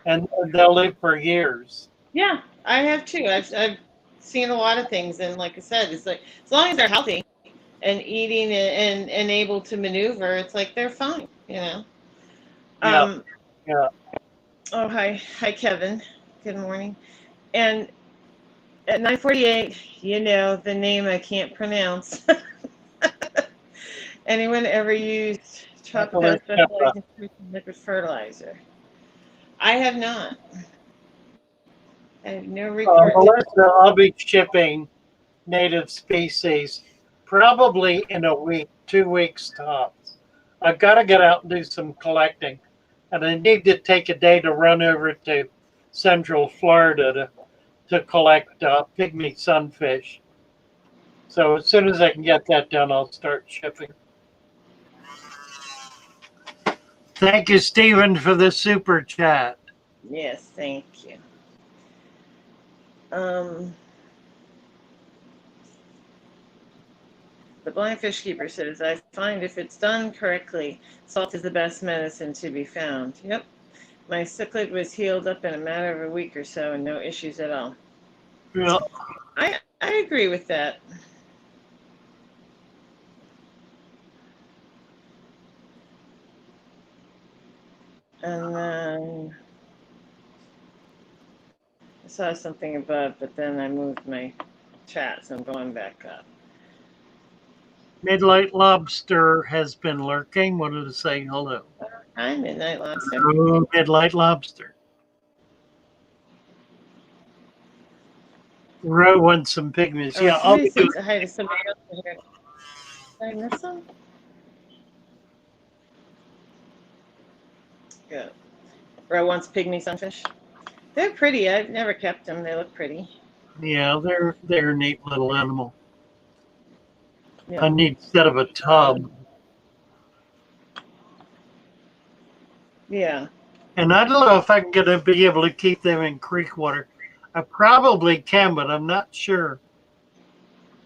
S2: and they'll live for years.
S1: Yeah, I have too. I've seen a lot of things, and like I said, it's like as long as they're healthy and eating and able to maneuver, it's like they're fine. You know.
S2: Yeah,
S1: Um.
S2: yeah.
S1: Oh, hi, Kevin. Good morning. And at 9:48, you know the name I can't pronounce. Anyone ever used Tropical Specialized Nutrition Liquid Fertilizer? I have not. I have no report.
S2: Melissa, I'll be shipping native species probably in a week, 2 weeks tops. I've got to get out and do some collecting, and I need to take a day to run over to Central Florida to collect pygmy sunfish. So as soon as I can get that done, I'll start shipping. Thank you, Stephen, for the super chat.
S1: Yes, thank you. Um, the blind fish keeper says, I find if it's done correctly, salt is the best medicine to be found. Yep. My cichlid was healed up in a matter of a week or so and no issues at all.
S2: Yeah.
S1: I agree with that. And then I saw something above, but then I moved my chat, so I'm going back up.
S2: Midnight Lobster has been lurking. Wanted to say hello.
S1: Hi, Midnight Lobster.
S2: Hello, Midnight Lobster. Roe wants some pygmies.
S1: Oh,
S2: Yeah, I'll
S1: somebody
S2: be
S1: said
S2: doing.
S1: hi to somebody else in here. Did I miss them? Good. Ro wants pygmy sunfish. They're pretty. I've never kept them. They look pretty.
S2: Yeah, they're a neat little animal.
S1: Yeah.
S2: I need instead of a tub.
S1: Yeah.
S2: And I don't know if I'm going to be able to keep them in creek water. I probably can, but I'm not sure.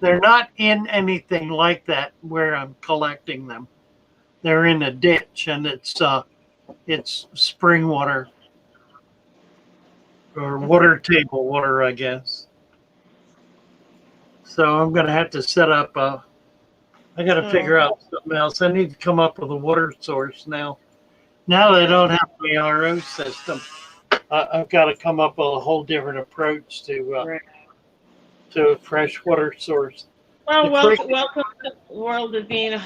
S2: They're not in anything like that where I'm collecting them. They're in a ditch, and it's spring water or water table water, I guess. So I'm going to have to set up a. I got to figure out something else. I need to come up with a water source now. Now they don't have the RO system. I've got to come up with a whole different approach
S1: Right.
S2: to a fresh water source.
S1: Well,
S2: The
S1: welcome to the world of being a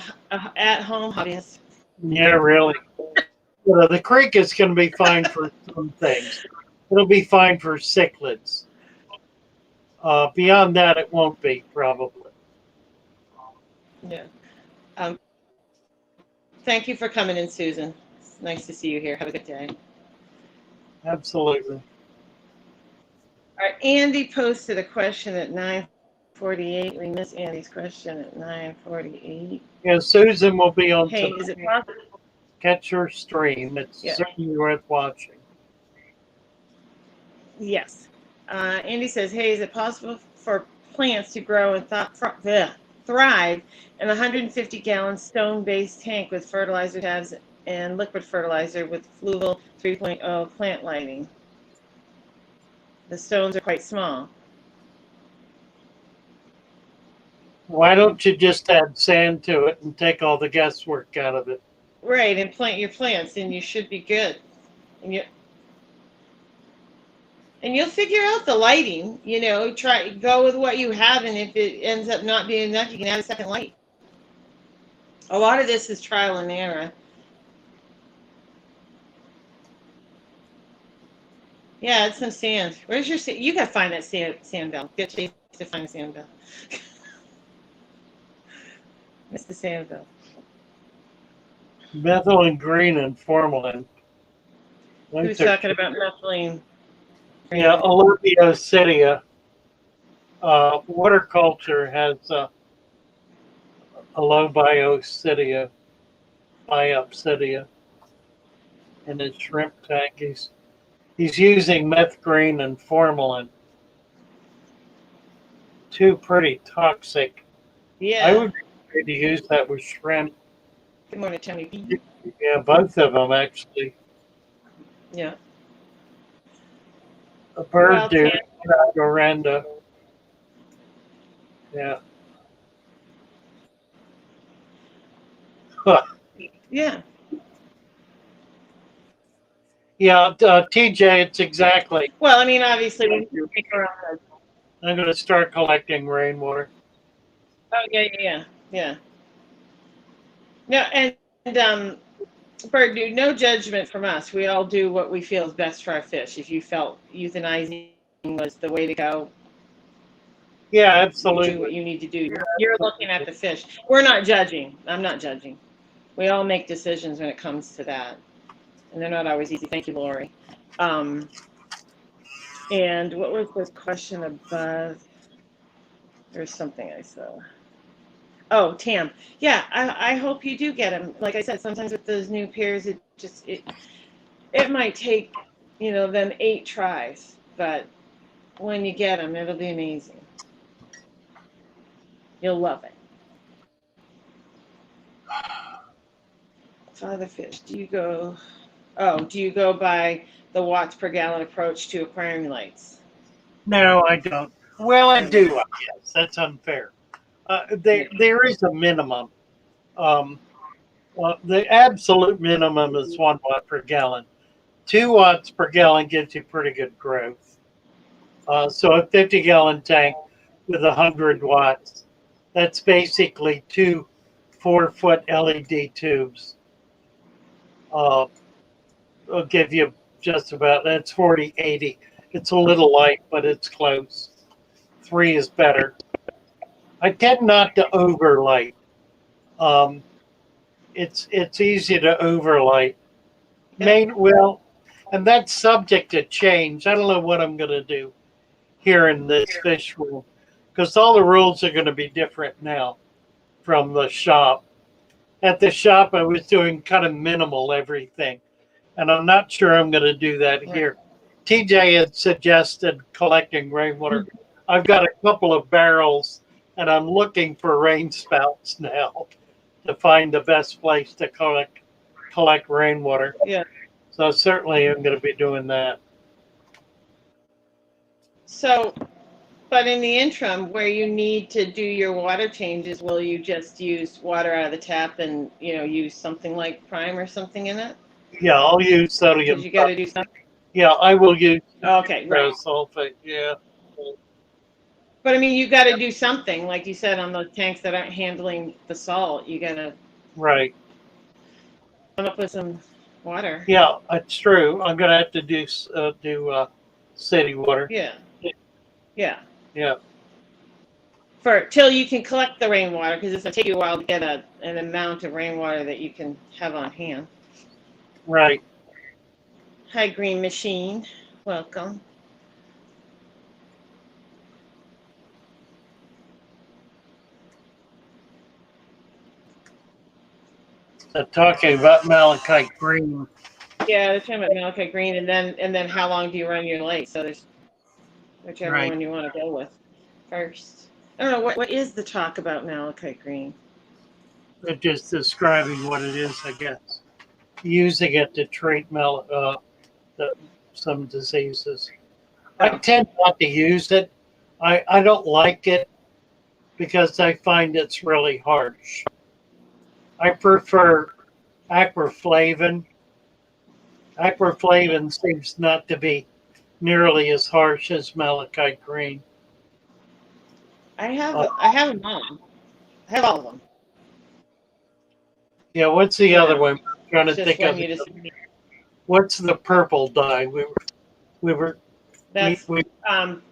S1: at-home hobbyist.
S2: Yeah, really. The creek is going to be fine for some things. It'll be fine for cichlids. Beyond that, it won't be probably.
S1: Yeah. Um, Thank you for coming in, Susan. It's nice to see you here. Have a good day.
S2: Absolutely.
S1: All right, Andy posted a question at 9:48. We missed Andy's question at 9:48.
S2: Yeah, Susan will be on.
S1: Hey, is it possible?
S2: Catch her stream. It's certainly worth watching.
S1: Yes. Andy says, hey, is it possible for plants to grow and thrive in a 150-gallon stone-based tank with fertilizer tabs and liquid fertilizer with Fluval 3.0 plant lighting? The stones are quite small.
S2: Why don't you just add sand to it and take all the guesswork out of it?
S1: Right, and plant your plants, and you should be good. And you'll figure out the lighting. Go with what you have, and if it ends up not being enough, you can add a second light. A lot of this is trial and error. Yeah, add some sand. Where's your sand? You gotta find that sand bell. Get Chase to find the sand bell. It's the sand bell.
S2: Methylene green and formalin.
S1: Who's talking about methylene?
S2: Yeah, Olivia water culture has a low biopsidia in his shrimp tank. He's using meth green and formalin. Two pretty toxic.
S1: Yeah.
S2: I would be afraid to use that with shrimp.
S1: Good morning, Tony.
S2: Yeah, both of them actually.
S1: Yeah.
S2: A bird
S1: Well,
S2: do. Gorenda. Yeah.
S1: yeah.
S2: Yeah, TJ, it's exactly.
S1: Well, I mean, obviously, we make our own.
S2: I'm going to start collecting rainwater.
S1: Oh, yeah, yeah, yeah. Yeah. No, and Bert, dude, no judgment from us. We all do what we feel is best for our fish. If you felt euthanizing was the way to go,
S2: Yeah,
S1: you do what
S2: absolutely.
S1: you need to do. You're looking at the fish. We're not judging. I'm not judging. We all make decisions when it comes to that, and they're not always easy. Thank you, Lori. Um, and what was the question above? There's something I saw. Oh, Tam. Yeah, I hope you do get them. Like I said, sometimes with those new pairs, it might take, them 8 tries, but when you get them, it'll be amazing. You'll love it. Father fish, do you go by the watts per gallon approach to aquarium lights?
S2: No, I don't. Well, I
S1: Mm,
S2: do, I guess. That's unfair.
S1: yeah.
S2: There is a minimum. Um, well, the absolute minimum is 1 watt per gallon. 2 watts per gallon gives you pretty good growth. So a 50-gallon tank with 100 watts, that's basically two 4-foot LED tubes. Uh, will give you just about, that's 40/80. It's a little light, but it's close. 3 is better. I tend not to overlight. Um, it's easy to overlight.
S1: Yeah.
S2: Well, and that's subject to change. I don't know what I'm going to do here in this fish room because all the rules are going to be different now from the shop. At the shop, I was doing kind of minimal everything, and I'm not sure I'm going to do that
S1: Right.
S2: here. TJ had suggested collecting rainwater. I've got a couple of barrels, and I'm looking for rain spouts now to find the best place to collect rainwater.
S1: Yeah.
S2: So certainly I'm going to be doing that.
S1: So, but in the interim, where you need to do your water changes, will you just use water out of the tap and, use something like Prime or something in it?
S2: Yeah, I'll use
S1: Because
S2: sodium.
S1: you got to do something.
S2: Yeah, I will use
S1: Okay, right.
S2: sulfate. Yeah,
S1: But I mean, you got to do something, like you said, on those tanks that aren't handling the salt. You got to
S2: right.
S1: come up with some water.
S2: Yeah, it's true. I'm gonna have to do city water.
S1: Yeah, yeah.
S2: Yeah,
S1: For till you can collect the rainwater, because it's gonna take you a while to get an amount of rainwater that you can have on hand.
S2: right.
S1: Hi, Green Machine. Welcome.
S2: So talking about malachite green.
S1: Yeah, they're talking about Malachi Green, and then how long do you run your light? So there's whichever
S2: Right.
S1: one you want to go with first. I don't know what is the talk about Malachite Green.
S2: They're just describing what it is, I guess. Using it to treat the, some diseases. I
S1: Oh,
S2: tend not to use it. I don't like it because I find it's really harsh. I prefer aquaflavin. Aquaflavin seems not to be nearly as harsh as malachite green. Uh,
S1: I have them all. I have all of them.
S2: yeah, what's the other
S1: Yeah,
S2: one? I'm trying
S1: it's
S2: to
S1: just
S2: think
S1: when
S2: of
S1: you
S2: it.
S1: just
S2: What's the purple dye? We were
S1: that's
S2: we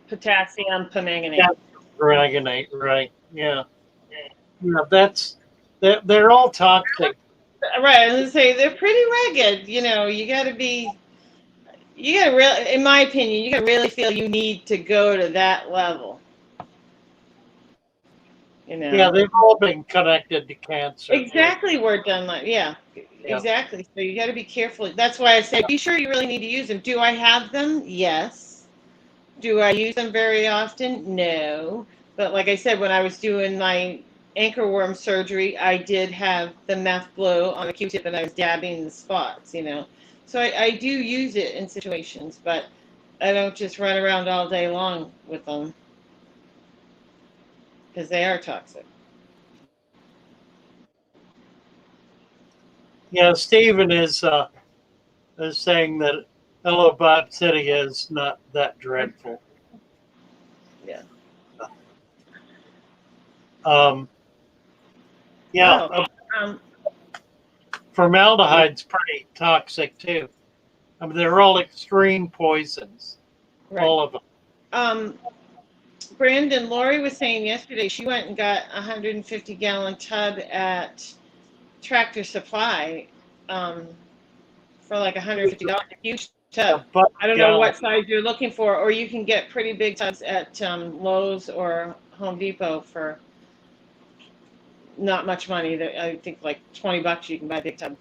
S1: potassium permanganate.
S2: got dragonite, right? Yeah, yeah. They're all toxic.
S1: Right, I was gonna say they're pretty rugged. You gotta really, in my opinion, you gotta really feel you need to go to that level. You
S2: Yeah,
S1: know.
S2: they've all been connected to cancer.
S1: Exactly where done like yeah,
S2: Yeah,
S1: exactly. So you got to be careful. That's why I say be sure you really need to use them. Do I have them? Yes. Do I use them very often? No. But like I said, when I was doing my anchor worm surgery, I did have the meth blow on the Q-tip and I was dabbing the spots. So I do use it in situations, but I don't just run around all day long with them because they are toxic.
S2: Yeah, Stephen is saying that Elobot City is not that dreadful.
S1: Yeah.
S2: Um, yeah,
S1: Oh, um,
S2: formaldehyde's pretty toxic too. I mean, they're all extreme poisons,
S1: right.
S2: all of them.
S1: Um, Brandon, Lori was saying yesterday she went and got a 150-gallon tub at Tractor Supply um, for like $150, a huge tub.
S2: But
S1: I don't know
S2: gallon.
S1: what size you're looking for, or you can get pretty big tubs at Lowe's or Home Depot for not much money. I think like $20 you can buy a big tub.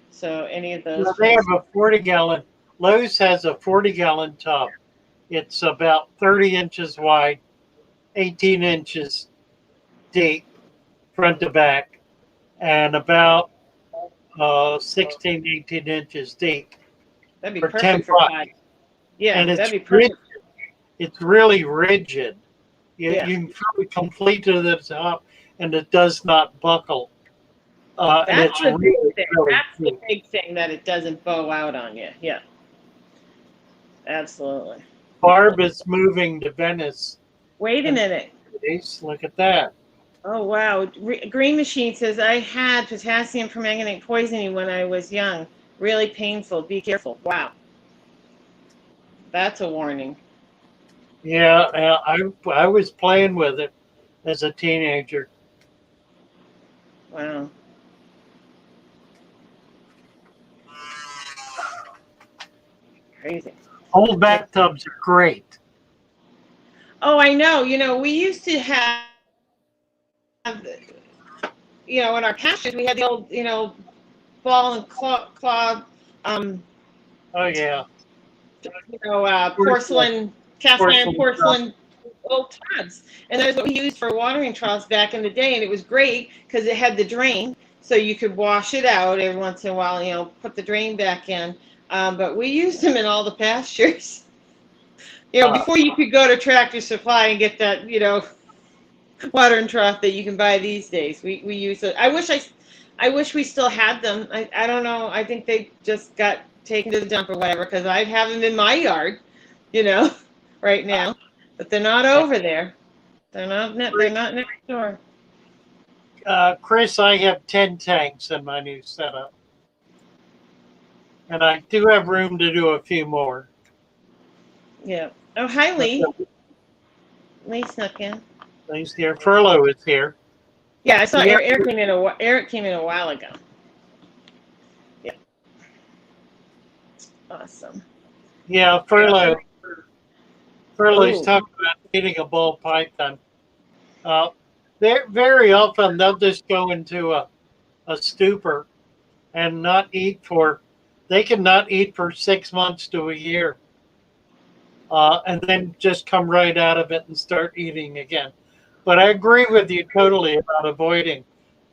S1: So any of those
S2: They have
S1: places.
S2: a 40-gallon. Lowe's has a 40-gallon tub. It's about 30 inches wide, 18 inches deep, front to back, and about 16, 18 inches deep
S1: That'd be
S2: for 10
S1: perfect for
S2: bucks.
S1: pies. Yeah,
S2: And
S1: that'd be
S2: rigid.
S1: perfect.
S2: It's really rigid.
S1: Yeah,
S2: You can fill it complete to the top, and it does not buckle. And
S1: that's
S2: it's
S1: the big
S2: really,
S1: thing.
S2: really
S1: That's the
S2: cheap.
S1: big thing that it doesn't bow out on you. Yeah, absolutely.
S2: Barb is moving to Venice.
S1: Wait a
S2: And
S1: minute.
S2: look at that.
S1: Oh wow. Green Machine says I had potassium permanganate poisoning when I was young. Really painful. Be careful. Wow. That's a warning.
S2: Yeah, I was playing with it as a teenager.
S1: Wow. Crazy.
S2: Old bathtubs are great.
S1: Oh, I know. We used to have, in our pastures, we had the old, ball and claw, um,
S2: Oh yeah,
S1: porcelain, cast iron
S2: porcelain stuff.
S1: porcelain old tubs. And that's what we used for watering troughs back in the day. And it was great because it had the drain. So you could wash it out every once in a while, put the drain back in. But we used them in all the pastures. Before you could go to Tractor Supply and get that, watering trough that you can buy these days. We use it. I wish we still had them. I don't know. I think they just got taken to the dump or whatever because I have them in my yard, right now. But they're not over there. They're not next door.
S2: Chris, I have 10 tanks in my new setup, and I do have room to do a few more.
S1: Yeah. Oh, hi, Lee. Lee snuck in.
S2: Lee's here. Furlough is here.
S1: Yeah, I saw Eric came in. Eric came in a while ago. Yeah. Awesome.
S2: Yeah, Furlough. Furlough's
S1: Ooh.
S2: talking about eating a ball python. Very often they'll just go into a stupor and not eat they can not eat for 6 months to a year. And then just come right out of it and start eating again. But I agree with you totally about avoiding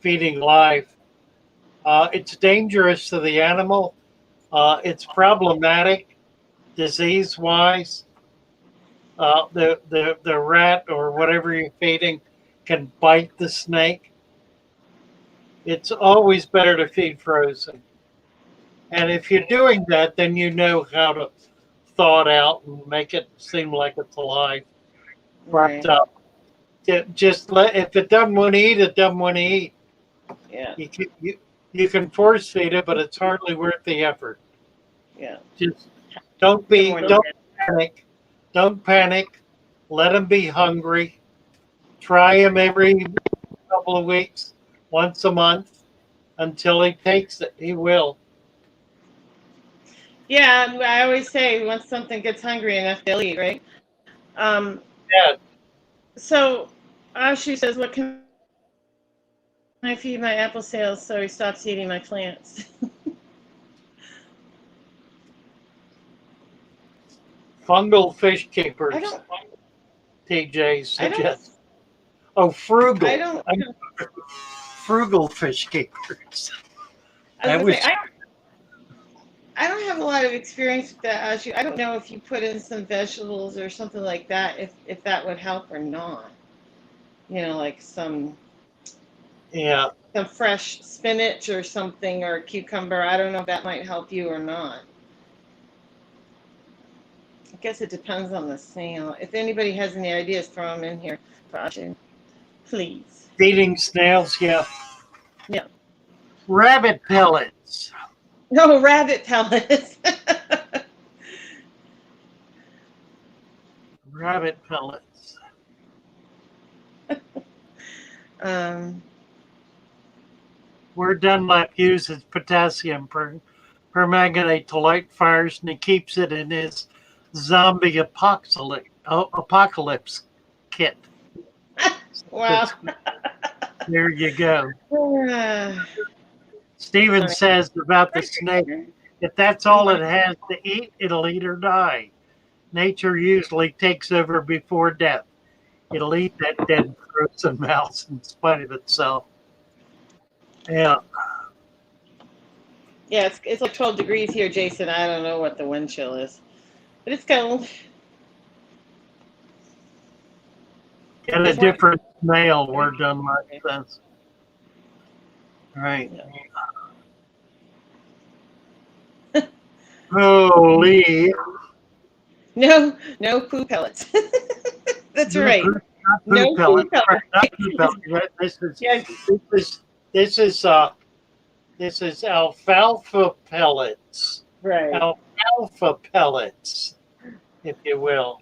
S2: feeding live. It's dangerous to the animal. It's problematic disease-wise. The rat or whatever you're feeding can bite the snake. It's always better to feed frozen. And if you're doing that, then you know how to thaw it out and make it seem like it's alive.
S1: Right.
S2: But just if it doesn't want to eat, it doesn't want to eat.
S1: Yeah.
S2: You can force feed it, but it's hardly worth the effort.
S1: Yeah.
S2: Just don't panic. Don't panic. Let them be hungry. Try them every couple of weeks, once a month, until he takes it. He will.
S1: Yeah, I always say once something gets hungry enough, they'll eat, right? Um,
S2: Yeah.
S1: so Ashu says, what can I feed my apple sales so he stops eating my plants?
S2: Fungal fish keepers.
S1: I don't.
S2: TJ
S1: I don't.
S2: suggests. Oh, frugal.
S1: I don't.
S2: Frugal fish keepers.
S1: I was gonna say, I don't have a lot of experience with that. Actually, I don't know if you put in some vegetables or something like that, if that would help or not. Like
S2: Yeah.
S1: some fresh spinach or something or cucumber. I don't know if that might help you or not. I guess it depends on the snail. If anybody has any ideas, throw them in here, Roger. Please.
S2: Feeding snails, yeah.
S1: Yeah.
S2: Rabbit pellets.
S1: No, rabbit pellets.
S2: Rabbit pellets.
S1: um,
S2: Where Dunlap uses potassium permanganate to light fires, and he keeps it in his zombie apocalypse kit.
S1: wow.
S2: There you go.
S1: Uh,
S2: Stephen says about the snake, if that's all it has to eat, it'll eat or die. Nature usually takes over before death. It'll eat that dead frozen mouse in spite of itself. Yeah.
S1: Yeah, it's like 12 degrees here, Jason. I don't know what the wind chill is, but it's cold.
S2: Get a different snail, we're done like this. Right.
S1: Yeah.
S2: Holy.
S1: No poo pellets. That's
S2: No
S1: right.
S2: Poo, not poo
S1: No
S2: pellet.
S1: poo pellets.
S2: Not poo pellet.
S1: Yeah.
S2: This is alfalfa pellets.
S1: Right.
S2: Alfalfa pellets, if you will.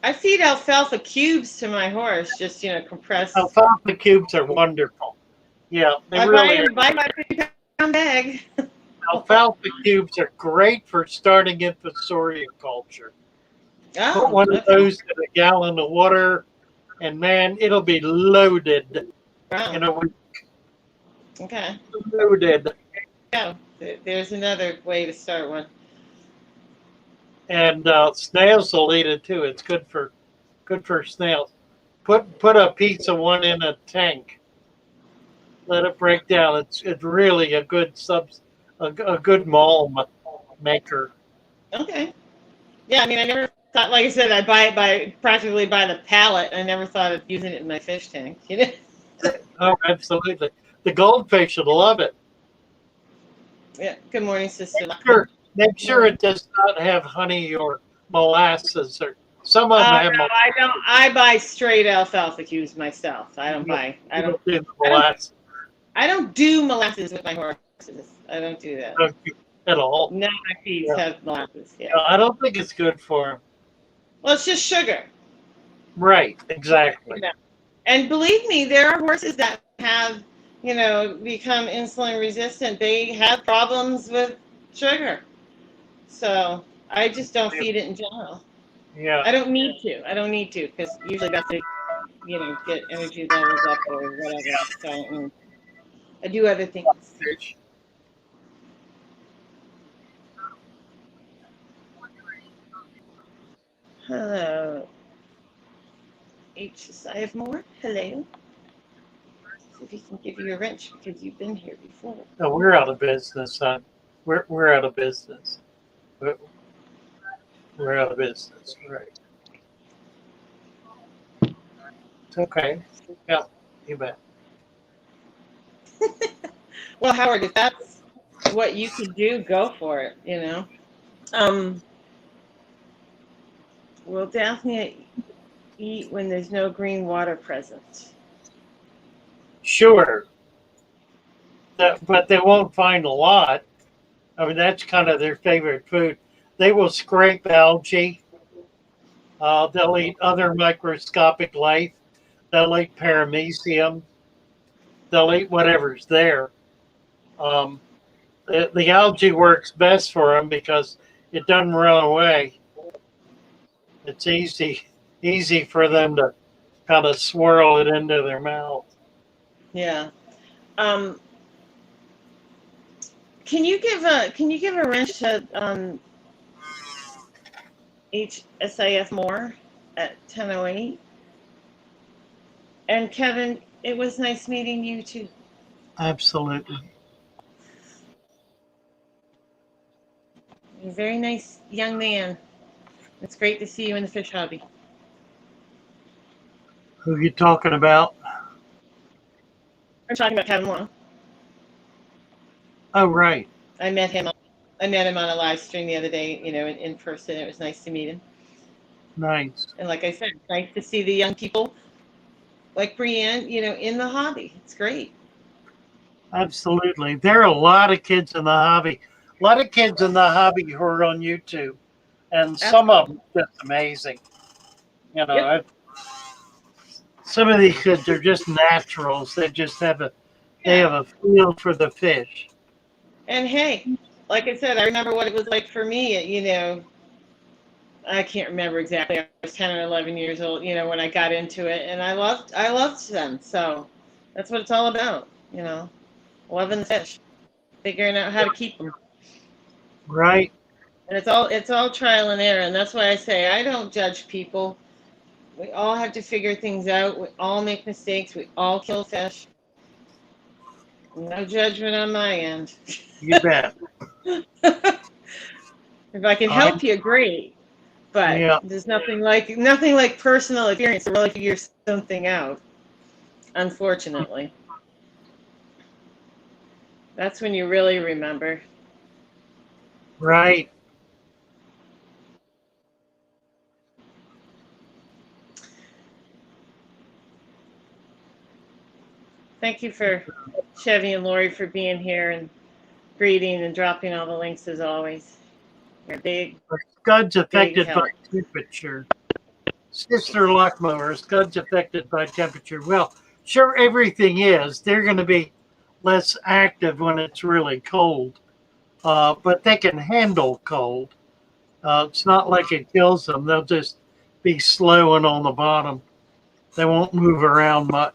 S1: I feed alfalfa cubes to my horse, just compressed.
S2: Alfalfa cubes are wonderful. Yeah, they
S1: I
S2: really
S1: buy
S2: are.
S1: my 50-pound bag.
S2: Alfalfa cubes are great for starting infusorial culture.
S1: Oh,
S2: Put one of
S1: okay.
S2: those in a gallon of water, and man, it'll be loaded
S1: Wow.
S2: in a week.
S1: Okay.
S2: Loaded.
S1: Yeah. There's another way to start one.
S2: And snails will eat it too. It's good for snails. Put a piece of one in a tank. Let it break down. It's really a good a good malm maker.
S1: Okay. Yeah, I mean, I never thought, like I said, I buy it practically by the pallet. I never thought of using it in my fish tank.
S2: Oh, absolutely. The goldfish would love it.
S1: Yeah. Good morning, sister.
S2: Make sure it does not have honey or molasses or some of them have
S1: No, I don't. I buy straight alfalfa cubes myself. I don't buy. I don't
S2: do molasses.
S1: I don't do molasses with my horses. I don't do that.
S2: At all.
S1: None of my feeds have molasses. Yeah.
S2: No, I don't think it's good for them.
S1: Well, it's just sugar.
S2: Right. Exactly.
S1: And believe me, there are horses that have, become insulin resistant. They have problems with sugar. So I just don't feed it in general.
S2: Yeah.
S1: I don't need to because usually that's to, get energy levels up or whatever. So I do other things. Hello. I have more. Hello. See if he can give you a wrench because you've been here before.
S2: No, we're out of business, son. We're out of business. We're out of business. Right. It's okay. Yeah, you bet.
S1: Well, Howard, if that's what you could do, go for it. Will Daphne eat when there's no green water present?
S2: Sure. But they won't find a lot. I mean, that's kind of their favorite food. They will scrape algae. They'll eat other microscopic life. They'll eat paramecium. They'll eat whatever's there. The algae works best for them because it doesn't run away. It's easy for them to kind of swirl it into their mouth.
S1: Yeah. Can you give a wrench to HSIF more at 10:08? And Kevin, it was nice meeting you too.
S2: Absolutely.
S1: You're a very nice young man. It's great to see you in the fish hobby.
S2: Who are you talking about?
S1: I'm talking about Kevin Long.
S2: Oh, right.
S1: I met him. I met him on a live stream the other day. In person. It was nice to meet him.
S2: Nice.
S1: And like I said, it's nice to see the young people like Brienne, in the hobby. It's great.
S2: Absolutely. There are a lot of kids in the hobby. A lot of kids in the hobby who are on YouTube. And some of them are just amazing.
S1: Yep.
S2: Some of these kids are just naturals. They have a feel for the fish.
S1: And hey, like I said, I remember what it was like for me. I can't remember exactly. I was 10 or 11 years old, when I got into it, and I loved them. So that's what it's all about, loving the fish, figuring out how to keep them.
S2: Right.
S1: And it's all trial and error, and that's why I say I don't judge people. We all have to figure things out. We all make mistakes. We all kill fish. No judgment on my end.
S2: You bet.
S1: If I can help you, great. But
S2: Yeah.
S1: there's nothing like personal experience to really figure something out. Unfortunately, that's when you really remember.
S2: Right.
S1: Thank you for Chevy and Lori for being here and greeting and dropping all the links as always. You're big.
S2: Scuds affected by
S1: help.
S2: temperature. Sister Lockmower, scuds affected by temperature. Well, sure, everything is. They're going to be less active when it's really cold, but they can handle cold. It's not like it kills them. They'll just be slow and on the bottom. They won't move around much.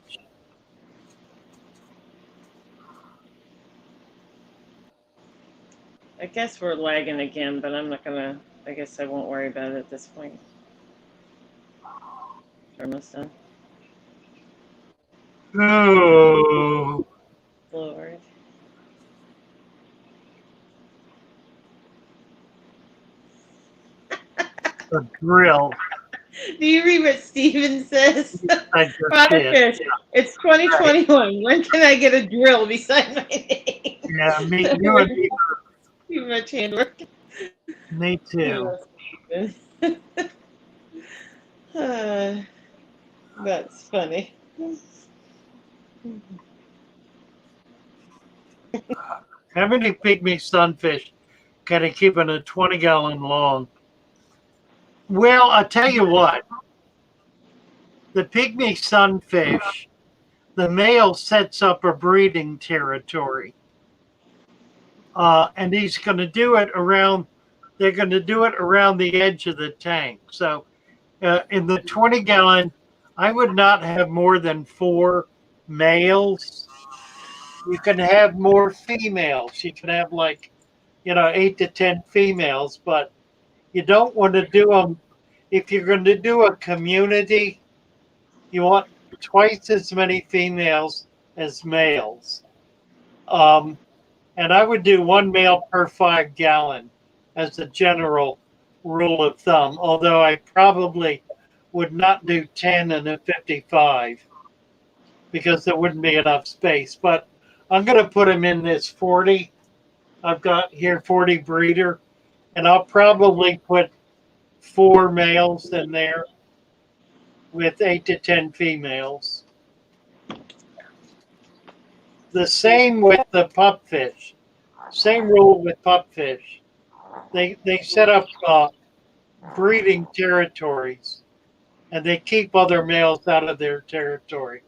S1: I guess we're lagging again, but I guess I won't worry about it at this point. We're almost done.
S2: Oh,
S1: Lord.
S2: a drill.
S1: Do you read what Steven says?
S2: I just
S1: Father
S2: did.
S1: Fish, it's 2021. When can I get a drill beside my name?
S2: Yeah, you and me,
S1: Too much handwork.
S2: me too.
S1: That's funny.
S2: How many pygmy sunfish can I keep in a 20-gallon long? Well, I'll tell you what. The pygmy sunfish, the male sets up a breeding territory. And he's going to do it around, they're going to do it around the edge of the tank. So in the 20-gallon, I would not have more than 4 males. You can have more females. You can have 8 to 10 females, but you don't want to do them. If you're going to do a community, you want twice as many females as males. And I would do 1 male per 5 gallon as a general rule of thumb, although I probably would not do 10 and a 55 because there wouldn't be enough space. But I'm going to put them in this 40. I've got here 40 breeder, and I'll probably put 4 males in there with 8 to 10 females. The same with the pupfish. Same rule with pupfish. They set up breeding territories, and they keep other males out of their territory.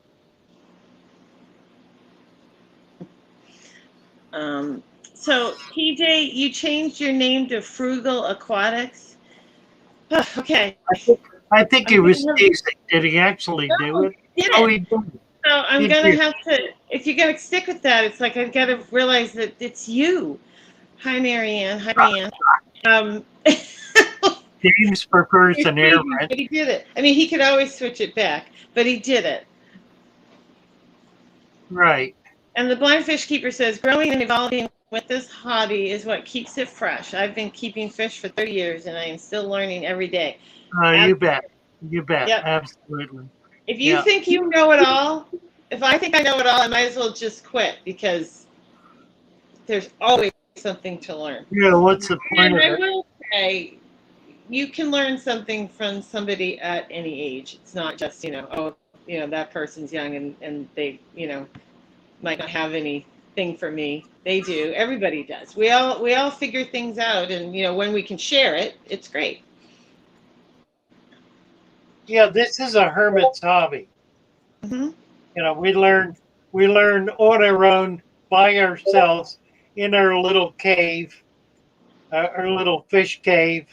S1: So, TJ, you changed your name to Frugal Aquatics. Okay.
S2: I think he was teasing. Did he actually do it?
S1: Oh,
S2: he did.
S1: So I'm going to have to, if you're going to stick with that, it's like I've got to realize that it's you. Hi, Marianne. Hi, Marianne.
S2: James prefers an air
S1: But he did it. I mean, he could always switch it back, but he did it.
S2: Right.
S1: And the blind fish keeper says, growing and evolving with this hobby is what keeps it fresh. I've been keeping fish for 30 years and I am still learning every day.
S2: You bet. You bet.
S1: Yep.
S2: Absolutely.
S1: If you
S2: Yeah.
S1: think you know it all, if I think I know it all, I might as well just quit because there's always something to learn.
S2: Yeah. What's the point
S1: And
S2: of
S1: I
S2: it?
S1: will say, you can learn something from somebody at any age. It's not just, oh, that person's young and they, might not have anything for me. They do. Everybody does. We all figure things out, and when we can share it, it's great.
S2: Yeah. This is a hermit's hobby.
S1: Hmm.
S2: We learn on our own by ourselves in our little cave, our little fish cave,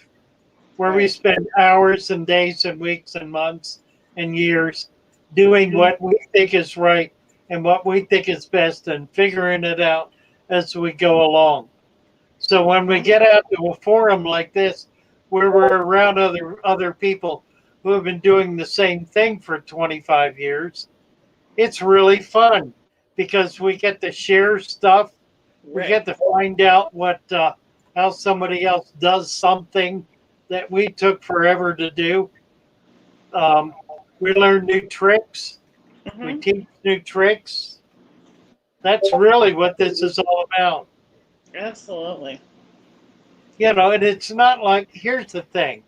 S2: where we
S1: Right.
S2: spend hours and days and weeks and months and years doing what we think is right and what we think is best and figuring it out as we go along. So when we get out to a forum like this, where we're around other people who have been doing the same thing for 25 years, it's really fun because we get to share stuff. We
S1: Right.
S2: get to find out how somebody else does something that we took forever to do. Um, we learn new tricks. We
S1: Hmm.
S2: teach new tricks. That's really what this is all about.
S1: Absolutely.
S2: And it's not like, here's the thing.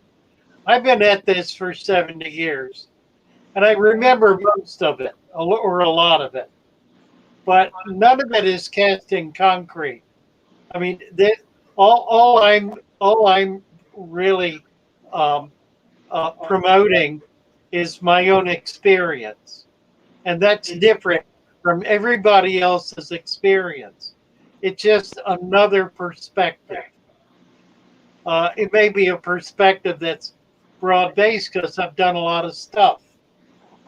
S2: I've been at this for 70 years, and I remember most of it, or a lot of it, but none of it is cast in concrete. I mean, all I'm really um, promoting is my own experience, and that's different from everybody else's experience. It's just another perspective. It may be a perspective that's broad based because I've done a lot of stuff,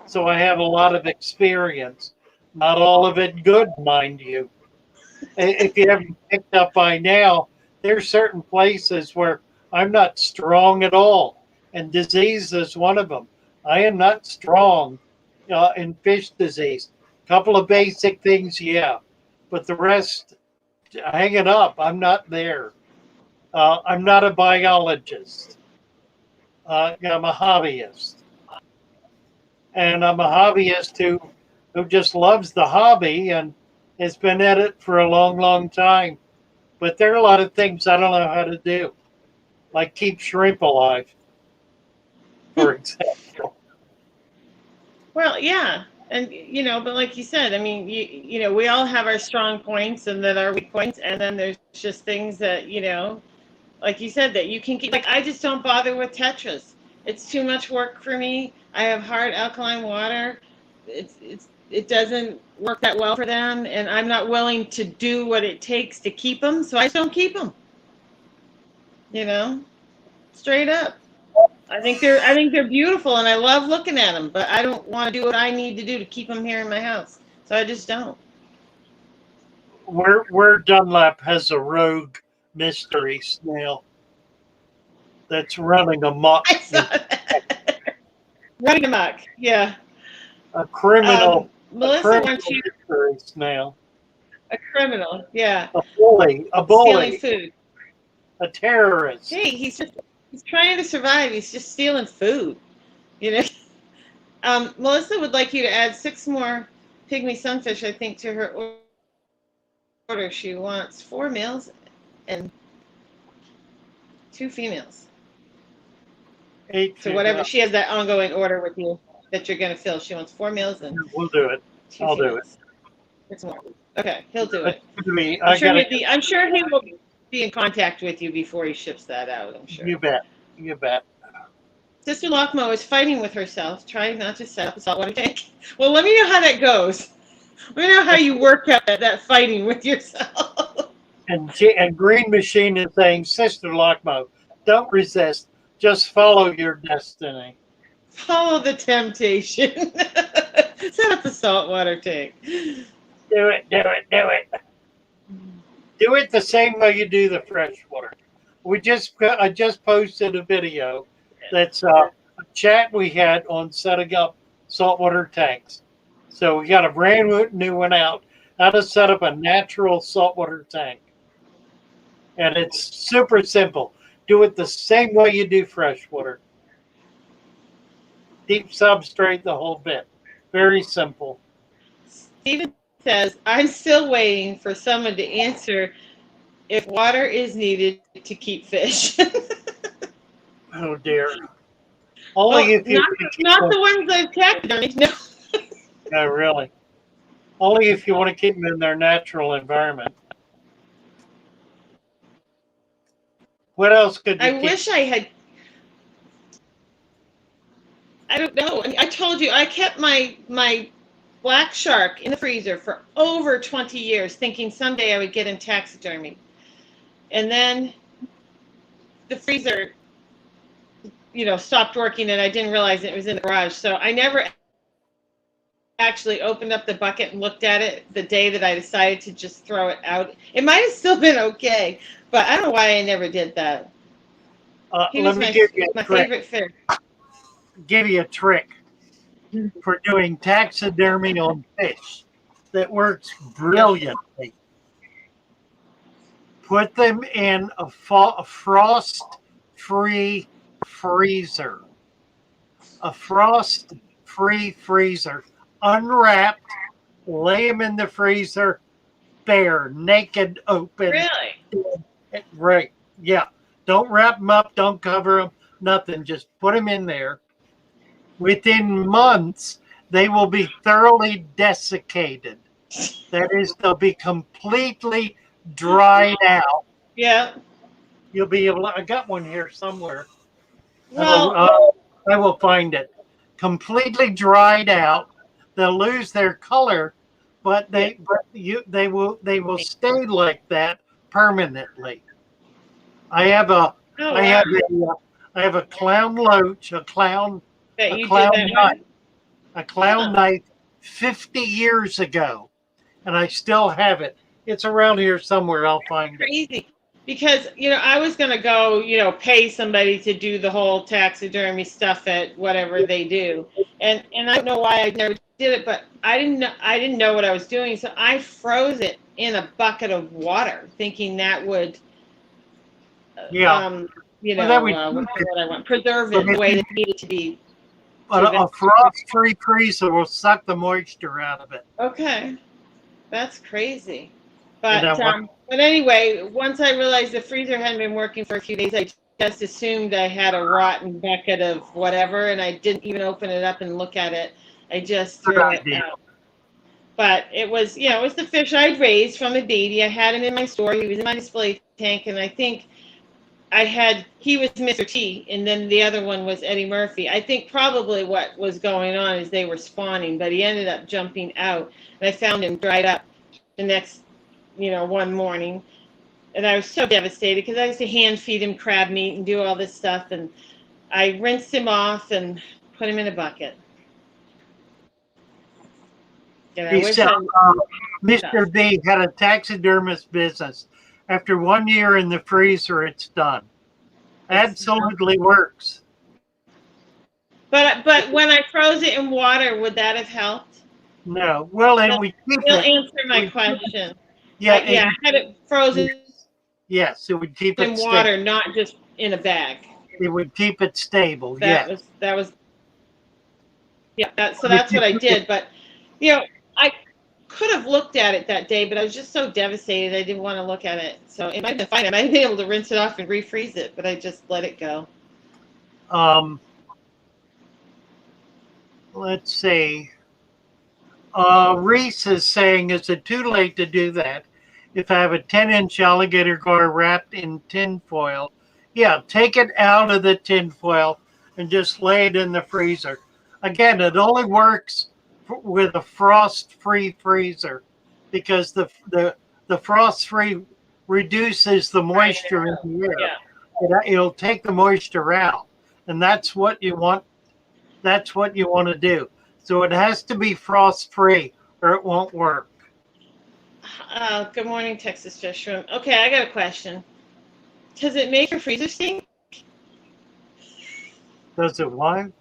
S2: so I have a lot of experience. Not all of it good, mind you. If you haven't picked up by now, there's certain places where I'm not strong at all, and disease is one of them. I am not strong in fish disease. A couple of basic things, yeah, but the rest, hang it up. I'm not there. I'm not a biologist. I'm a hobbyist, and I'm a hobbyist who just loves the hobby and has been at it for a long, long time. But there are a lot of things I don't know how to do, like keep shrimp alive, for example.
S1: Well, yeah. And but like you said, I mean, we all have our strong points and then our weak points, and then there's just things that, like you said, that you can keep. Like, I just don't bother with tetras. It's too much work for me. I have hard alkaline water. It doesn't work that well for them, and I'm not willing to do what it takes to keep them, so I just don't keep them. You know, straight up. I think they're beautiful, and I love looking at them, but I don't want to do what I need to do to keep them here in my house, so I just don't.
S2: Where Dunlap has a rogue mystery snail that's running amok,
S1: I saw that. Running amok. Yeah.
S2: a criminal, a
S1: Melissa
S2: criminal
S1: wants you
S2: mystery snail,
S1: a criminal. Yeah.
S2: a
S1: Stealing
S2: bully,
S1: food.
S2: a terrorist.
S1: Hey, he's trying to survive. He's just stealing food. You know. Melissa would like you to add 6 more pygmy sunfish, I think, to her order. She wants 4 males and 2 females.
S2: Eight
S1: So
S2: feet.
S1: whatever she has that ongoing order with you that you're going to fill. She wants 4 males and
S2: We'll do it.
S1: two
S2: I'll do it.
S1: females. 6 more. Okay, he'll do it.
S2: Me,
S1: I'm
S2: I
S1: sure
S2: gotta.
S1: I'm sure he will be in contact with you before he ships that out. I'm sure.
S2: You bet. You bet.
S1: Sister Lockmo is fighting with herself, trying not to set up a saltwater tank. Well, let me know how that goes. Let me know how you work out that fighting with yourself.
S2: And Green Machine is saying, Sister Lockmo, don't resist. Just follow your destiny.
S1: Follow the temptation. Set up a saltwater tank.
S2: Do it. Do it. Do it. Do it the same way you do the freshwater. I just posted a video that's a chat we had on setting up saltwater tanks. So we got a brand new one out, how to set up a natural saltwater tank. And it's super simple. Do it the same way you do freshwater. Deep substrate, the whole bit. Very simple.
S1: Steven says, I'm still waiting for someone to answer if water is needed to keep fish.
S2: Oh dear.
S1: Well,
S2: Only if you
S1: not the ones I've taxidermied. No.
S2: No, really. Only if you want to keep them in their natural environment. What else could you
S1: I
S2: keep?
S1: wish I had. I don't know. I told you I kept my black shark in the freezer for over 20 years, thinking someday I would get him taxidermy. And then the freezer, stopped working, and I didn't realize it was in the garage. So I never actually opened up the bucket and looked at it the day that I decided to just throw it out. It might have still been okay, but I don't know why I never did that. He
S2: Let
S1: was
S2: me give you a
S1: my
S2: trick.
S1: favorite fish.
S2: Give you a trick for doing taxidermy on fish that works brilliantly. Put them in a frost-free freezer. A frost-free freezer. Unwrapped, lay them in the freezer, bare, naked, open.
S1: Really?
S2: Right. Yeah. Don't wrap them up. Don't cover them. Nothing. Just put them in there. Within months, they will be thoroughly desiccated. That is, they'll be completely dried out.
S1: Yeah.
S2: You'll be able to, I got one here somewhere.
S1: Well,
S2: I will find it. Completely dried out. They'll lose their color, but they will stay like that permanently. I have a clown loach, a clown knife 50 years ago, and I still have it. It's around here somewhere. I'll find it.
S1: Crazy. Because, I was going to go, pay somebody to do the whole taxidermy stuff at whatever they do. And I don't know why I never did it, but I didn't know what I was doing. So I froze it in a bucket of water, thinking that would, preserve it the way it needed to be.
S2: A frost-free freezer will suck the moisture out of it.
S1: Okay. That's crazy. But anyway, once I realized the freezer hadn't been working for a few days, I just assumed I had a rotten bucket of whatever, and I didn't even open it up and look at it. I just threw it out. But it was, it was the fish I'd raised from a baby. I had him in my store. He was in my display tank, and I think he was Mr. T, and then the other one was Eddie Murphy. I think probably what was going on is they were spawning, but he ended up jumping out, and I found him dried up the next one morning, and I was so devastated because I used to hand feed him crab meat and do all this stuff, and I rinsed him off and put him in a bucket.
S2: Mr. B had a taxidermist business. After 1 year in the freezer, it's done. Absolutely works.
S1: But when I froze it in water, would that have helped?
S2: No. Well, and we keep
S1: it. Answer my question.
S2: Yeah,
S1: I had it frozen.
S2: Yes, it would keep it
S1: in water, not just in a bag.
S2: It would keep it stable.
S1: That was. Yeah, that's what I did. But I could have looked at it that day, but I was just so devastated I didn't want to look at it. So it might have been fine. I might have been able to rinse it off and refreeze it, but I just let it go.
S2: Let's see. Reese is saying, is it too late to do that? If I have a 10-inch alligator gar wrapped in tin foil, yeah, take it out of the tin foil and just lay it in the freezer. Again, it only works with a frost-free freezer because the frost-free reduces the moisture in the air. Yeah. It'll take the moisture out, and that's what you want. That's what you want to do. So it has to be frost-free or it won't work.
S1: Good morning, Texas Fish Room. Okay, I got a question. Does it make your freezer stink?
S2: Does it what?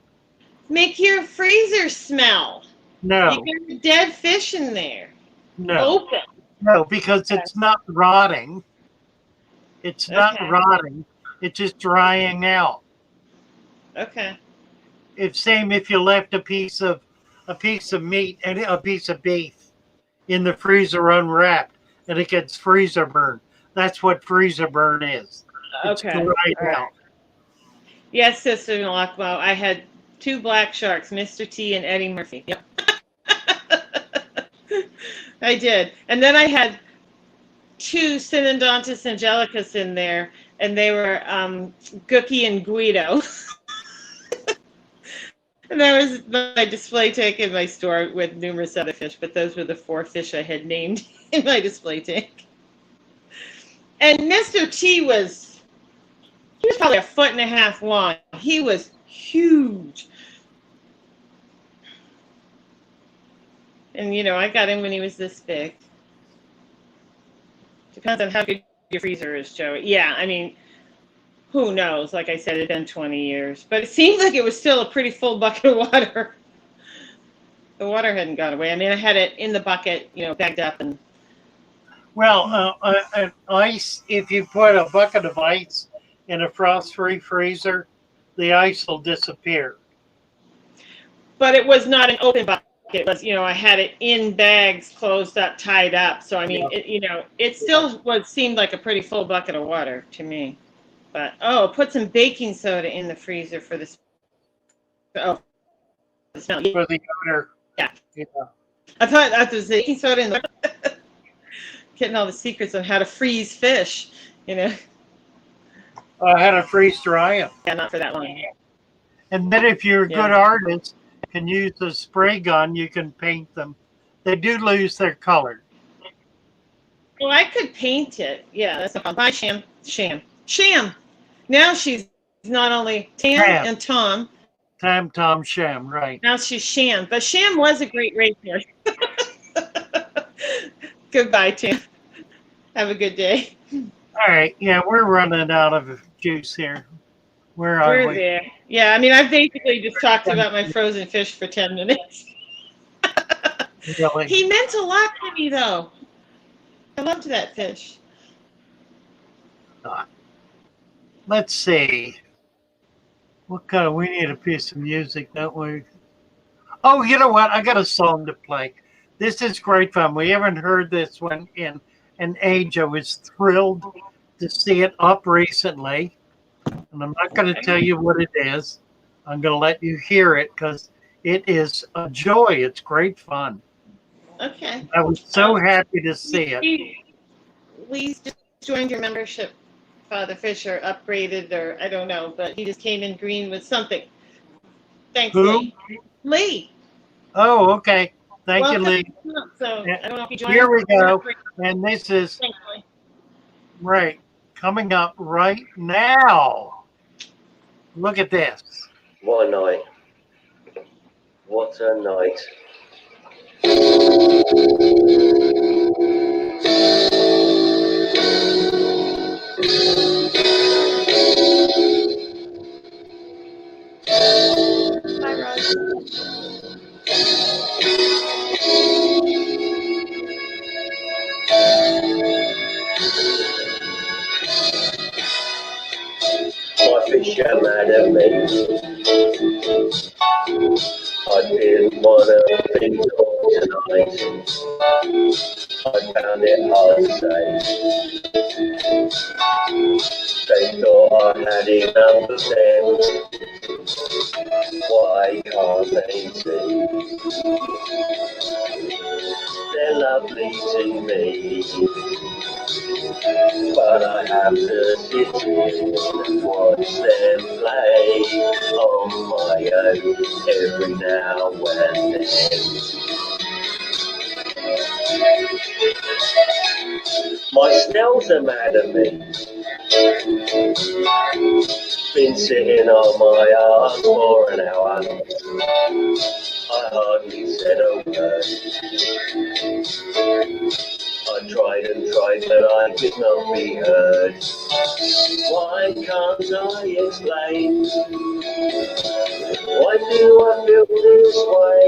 S1: Make your freezer smell.
S2: No.
S1: You got dead fish in there.
S2: No.
S1: Open.
S2: No, because it's not rotting. It's not
S1: Okay.
S2: rotting. It's just drying out.
S1: Okay.
S2: It's same if you left a piece of meat and a piece of beef in the freezer unwrapped and it gets freezer burn. That's what freezer burn is. It's
S1: Okay.
S2: dried
S1: All right.
S2: out.
S1: Yes, Sister Malakmo. I had 2 black sharks, Mr. T and Eddie Murphy. Yep. I did. And then I had 2 Synodontis angelicus in there, and they were Gookie and Guido. And that was my display tank in my store with numerous other fish, but those were the 4 fish I had named in my display tank. And Mr. T was probably 1.5 feet long. He was huge. And, you know, I got him when he was this big. Depends on how good your freezer is, Joey. Yeah, I mean, who knows? Like I said, it had been 20 years. But it seemed like it was still a pretty full bucket of water. The water hadn't gone away. I mean, I had it in the bucket, you know, bagged up. And
S2: Well, ice, if you put a bucket of ice in a frost-free freezer, the ice will disappear.
S1: But it was not an open bucket. It was, you know, I had it in bags, closed up, tied up. So, I mean,
S2: Yeah.
S1: it, you know, it still seemed like a pretty full bucket of water to me. But, put some baking soda in the freezer for the smell.
S2: For the odor.
S1: Yeah.
S2: Yeah.
S1: I thought that was baking soda in the getting all the secrets on how to freeze fish, you know.
S2: I had to freeze dry them.
S1: Yeah, not for that long.
S2: And then if you're a good
S1: Yeah.
S2: artist, can use a spray gun, you can paint them. They do lose their color.
S1: Well, I could paint it. Yeah, that's no problem. Bye, Sham. Now she's not only Tam
S2: Tam.
S1: and Tom.
S2: Tom, Sham, right.
S1: Now she's Sham. But Sham was a great racer. Goodbye, Tam. Have a good day.
S2: All right. Yeah, we're running out of juice here. Where are
S1: We're
S2: we?
S1: there. Yeah, I mean, I basically just talked about my frozen fish for 10 minutes.
S2: Really?
S1: He meant a lot to me, though. I loved that fish.
S2: Let's see. What kind of, we need a piece of music, don't we? Oh, you know what? I got a song to play. This is great fun. We haven't heard this one in an age. I was thrilled to see it up recently. And I'm not going to tell you what it is. I'm going to let you hear it because it is a joy. It's great fun.
S1: Okay.
S2: I was so happy to see it.
S1: Lee's just joined your membership, Father Fisher, upgraded, or I don't know, but he just came in green with something. Thanks,
S2: Who?
S1: Lee. Lee.
S2: Oh, okay. Thank you,
S1: Welcome.
S2: Lee.
S1: So I don't know if you joined.
S2: Here we go. And this is
S1: Thanks, Lee.
S2: right coming up right now. Look at this.
S3: What a night. What a night.
S1: Hi, Rose.
S3: My fish are mad at me. I didn't want to be caught tonight. I found it hard to say. They thought I had enough of them. Why can't they see? They're lovely to me. But I have to sit in and watch them play on my own every now and then. My snails are mad at me. Been sitting on my arse for an hour. I hardly said a word. I tried and tried, but I could not be heard. Why can't I explain? Why do I feel this way?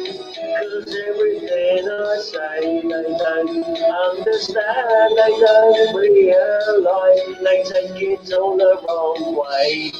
S3: 'Cause everything I say, they don't understand, they don't realise, they take it all the wrong way.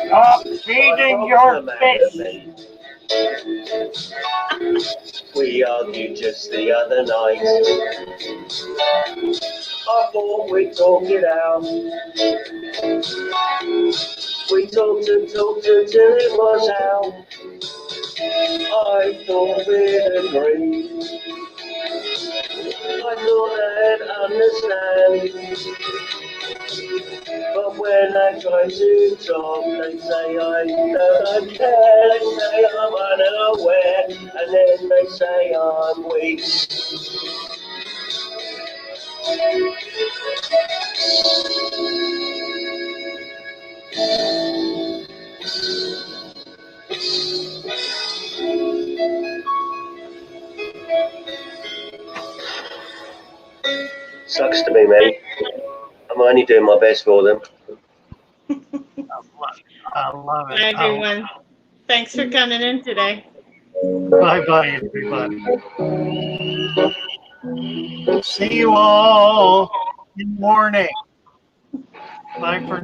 S2: Stop feeding your fish.
S3: We argued just the other night. I thought we'd talk it out. We talked and talked until it was out. I thought we'd agree. I thought they'd understand. But when I try to talk, they say I don't care. They say I'm unaware, and then they say I'm weak. Sucks to be me. I'm only doing my best for them.
S2: I love it.
S1: Hi, everyone. Thanks for coming in today.
S2: Bye-bye, everybody. See you all in the morning. Bye for